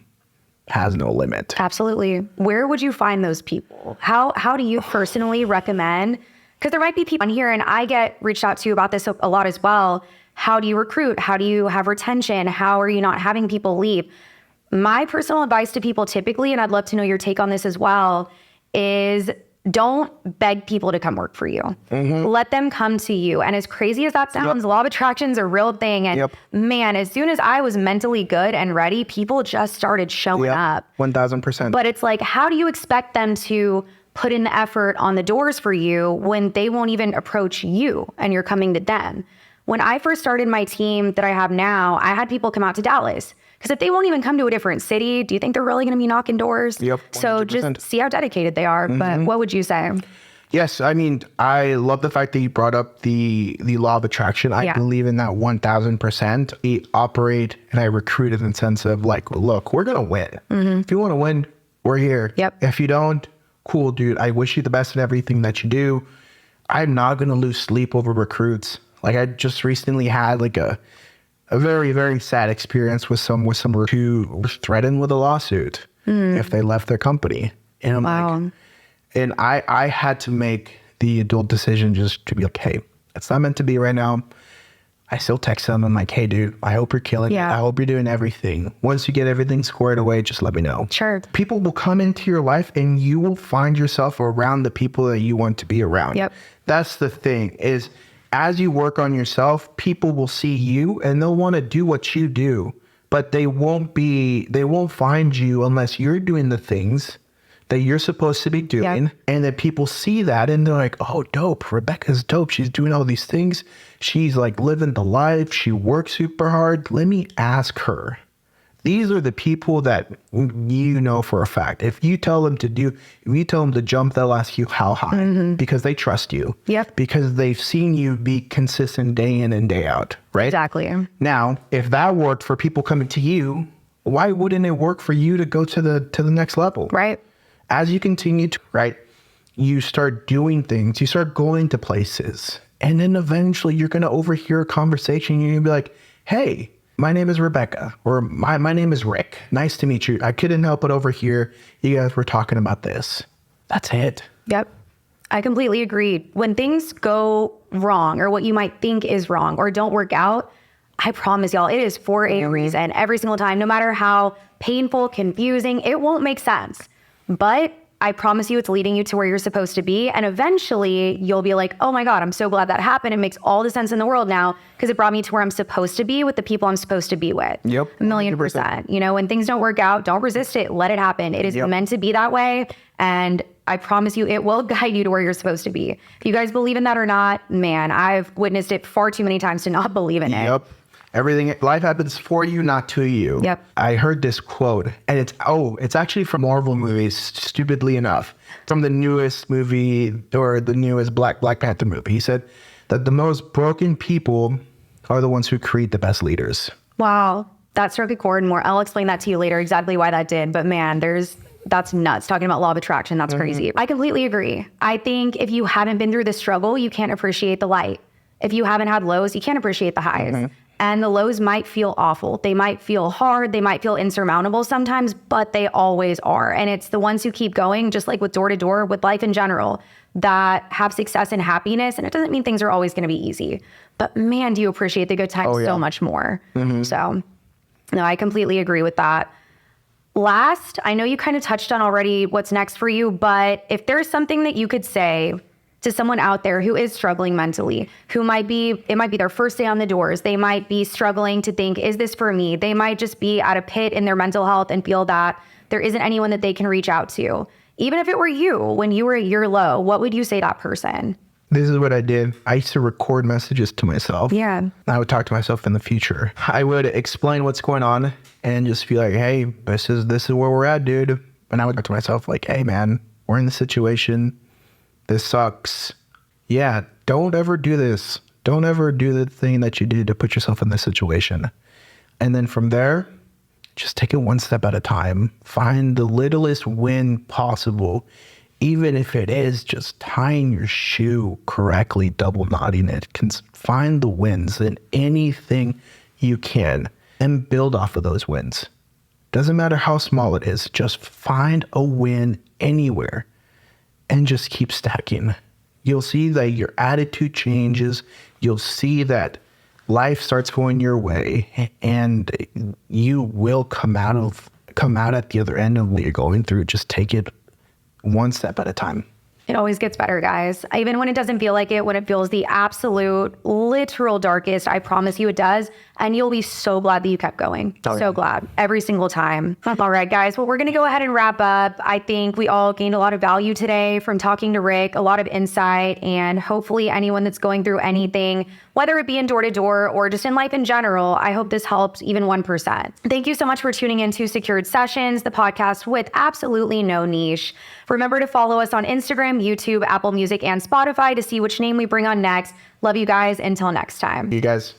has no limit. Absolutely. Where would you find those people? How do you personally recommend? Because there might be people on here, and I get reached out to about this a lot as well. How do you recruit? How do you have retention? How are you not having people leave? My personal advice to people typically, and I'd love to know your take on this as well, is don't beg people to come work for you. Let them come to you. And as crazy as that sounds, law of attraction's a real thing. And man, as soon as I was mentally good and ready, people just started showing up. 1,000%. But it's like, how do you expect them to put in the effort on the doors for you when they won't even approach you and you're coming to them? When I first started my team that I have now, I had people come out to Dallas. Because if they won't even come to a different city, do you think they're really going to be knocking doors? Yep. 100%. So just see how dedicated they are. But what would you say? Yes, I mean, I love the fact that you brought up the law of attraction. I believe in that 1,000%. We operate and I recruit in the sense of like, look, we're going to win. If you want to win, we're here. If you don't, cool, dude. I wish you the best in everything that you do. I'm not going to lose sleep over recruits. Like I just recently had like a very, very sad experience with some who were threatened with a lawsuit if they left their company. And I'm like, and I had to make the adult decision just to be like, hey, it's not meant to be right now. I still text them. I'm like, hey, dude, I hope you're killing it. I hope you're doing everything. Once you get everything squared away, just let me know. Sure. People will come into your life and you will find yourself around the people that you want to be around. That's the thing is, as you work on yourself, people will see you and they'll want to do what you do, but they won't find you unless you're doing the things that you're supposed to be doing. And that people see that and they're like, oh, dope. Rebecca's dope. She's doing all these things. She's like living the life. She works super hard. Let me ask her. These are the people that you know for a fact. If you tell them to jump, they'll ask you how high because they trust you. Because they've seen you be consistent day in and day out, right? Exactly. Now, if that worked for people coming to you, why wouldn't it work for you to go to the next level? Right. As you continue to, you start doing things, you start going to places, and then eventually you're going to overhear a conversation. You're going to be like, hey, my name is Rebecca, or my name is Rick. Nice to meet you. I couldn't help but overhear you guys were talking about this. That's it. Yep. I completely agree. When things go wrong or what you might think is wrong or don't work out, I promise y'all, it is for a reason. Every single time, no matter how painful, confusing, it won't make sense. But I promise you it's leading you to where you're supposed to be. And eventually you'll be like, oh my God, I'm so glad that happened. It makes all the sense in the world now because it brought me to where I'm supposed to be with the people I'm supposed to be with. 1,000,000%. You know, when things don't work out, don't resist it. Let it happen. It is meant to be that way. And I promise you, it will guide you to where you're supposed to be. If you guys believe in that or not, man, I've witnessed it far too many times to not believe in it. Life happens for you, not to you. I heard this quote, and it's actually from Marvel movies, stupidly enough, from the newest movie or the newest Black Panther movie. He said that the most broken people are the ones who create the best leaders. Wow. That struck a chord more. I'll explain that to you later, exactly why that did. But man, that's nuts. Talking about law of attraction, that's crazy. I completely agree. I think if you haven't been through the struggle, you can't appreciate the light. If you haven't had lows, you can't appreciate the highs. And the lows might feel awful. They might feel hard. They might feel insurmountable sometimes, but they always are. And it's the ones who keep going, just like with door to door, with life in general, that have success and happiness. And it doesn't mean things are always going to be easy. But man, do you appreciate the good times so much more. So, no, I completely agree with that. Last, I know you kind of touched on already what's next for you, but if there's something that you could say to someone out there who is struggling mentally, it might be their first day on the doors. They might be struggling to think, is this for me? They might just be at a pit in their mental health and feel that there isn't anyone that they can reach out to. Even if it were you, when you were a year low, what would you say to that person? This is what I did. I used to record messages to myself. Yeah. I would talk to myself in the future. I would explain what's going on and just be like, hey, this is where we're at, dude. And I would talk to myself like, hey, man, we're in this situation. This sucks. Yeah, don't ever do this. Don't ever do the thing that you did to put yourself in this situation. And then from there, just take it one step at a time. Find the littlest win possible. Even if it is just tying your shoe correctly, double knotting it, find the wins in anything you can and build off of those wins. Doesn't matter how small it is, just find a win anywhere and just keep stacking. You'll see that your attitude changes. You'll see that life starts going your way and you will come out at the other end of what you're going through. Just take it one step at a time. It always gets better, guys. Even when it doesn't feel like it, when it feels the absolute, literal darkest, I promise you it does. And you'll be so glad that you kept going. Oh, yeah. So glad every single time. All right, guys. Well, we're going to go ahead and wrap up. I think we all gained a lot of value today from talking to Rick, a lot of insight, and hopefully anyone that's going through anything, whether it be in door-to-door or just in life in general, I hope this helps even 1%. Thank you so much for tuning into Secured Sessions, the podcast with absolutely no niche. Remember to follow us on Instagram, YouTube, Apple Music, and Spotify to see which name we bring on next. Love you guys. Until next time. You guys.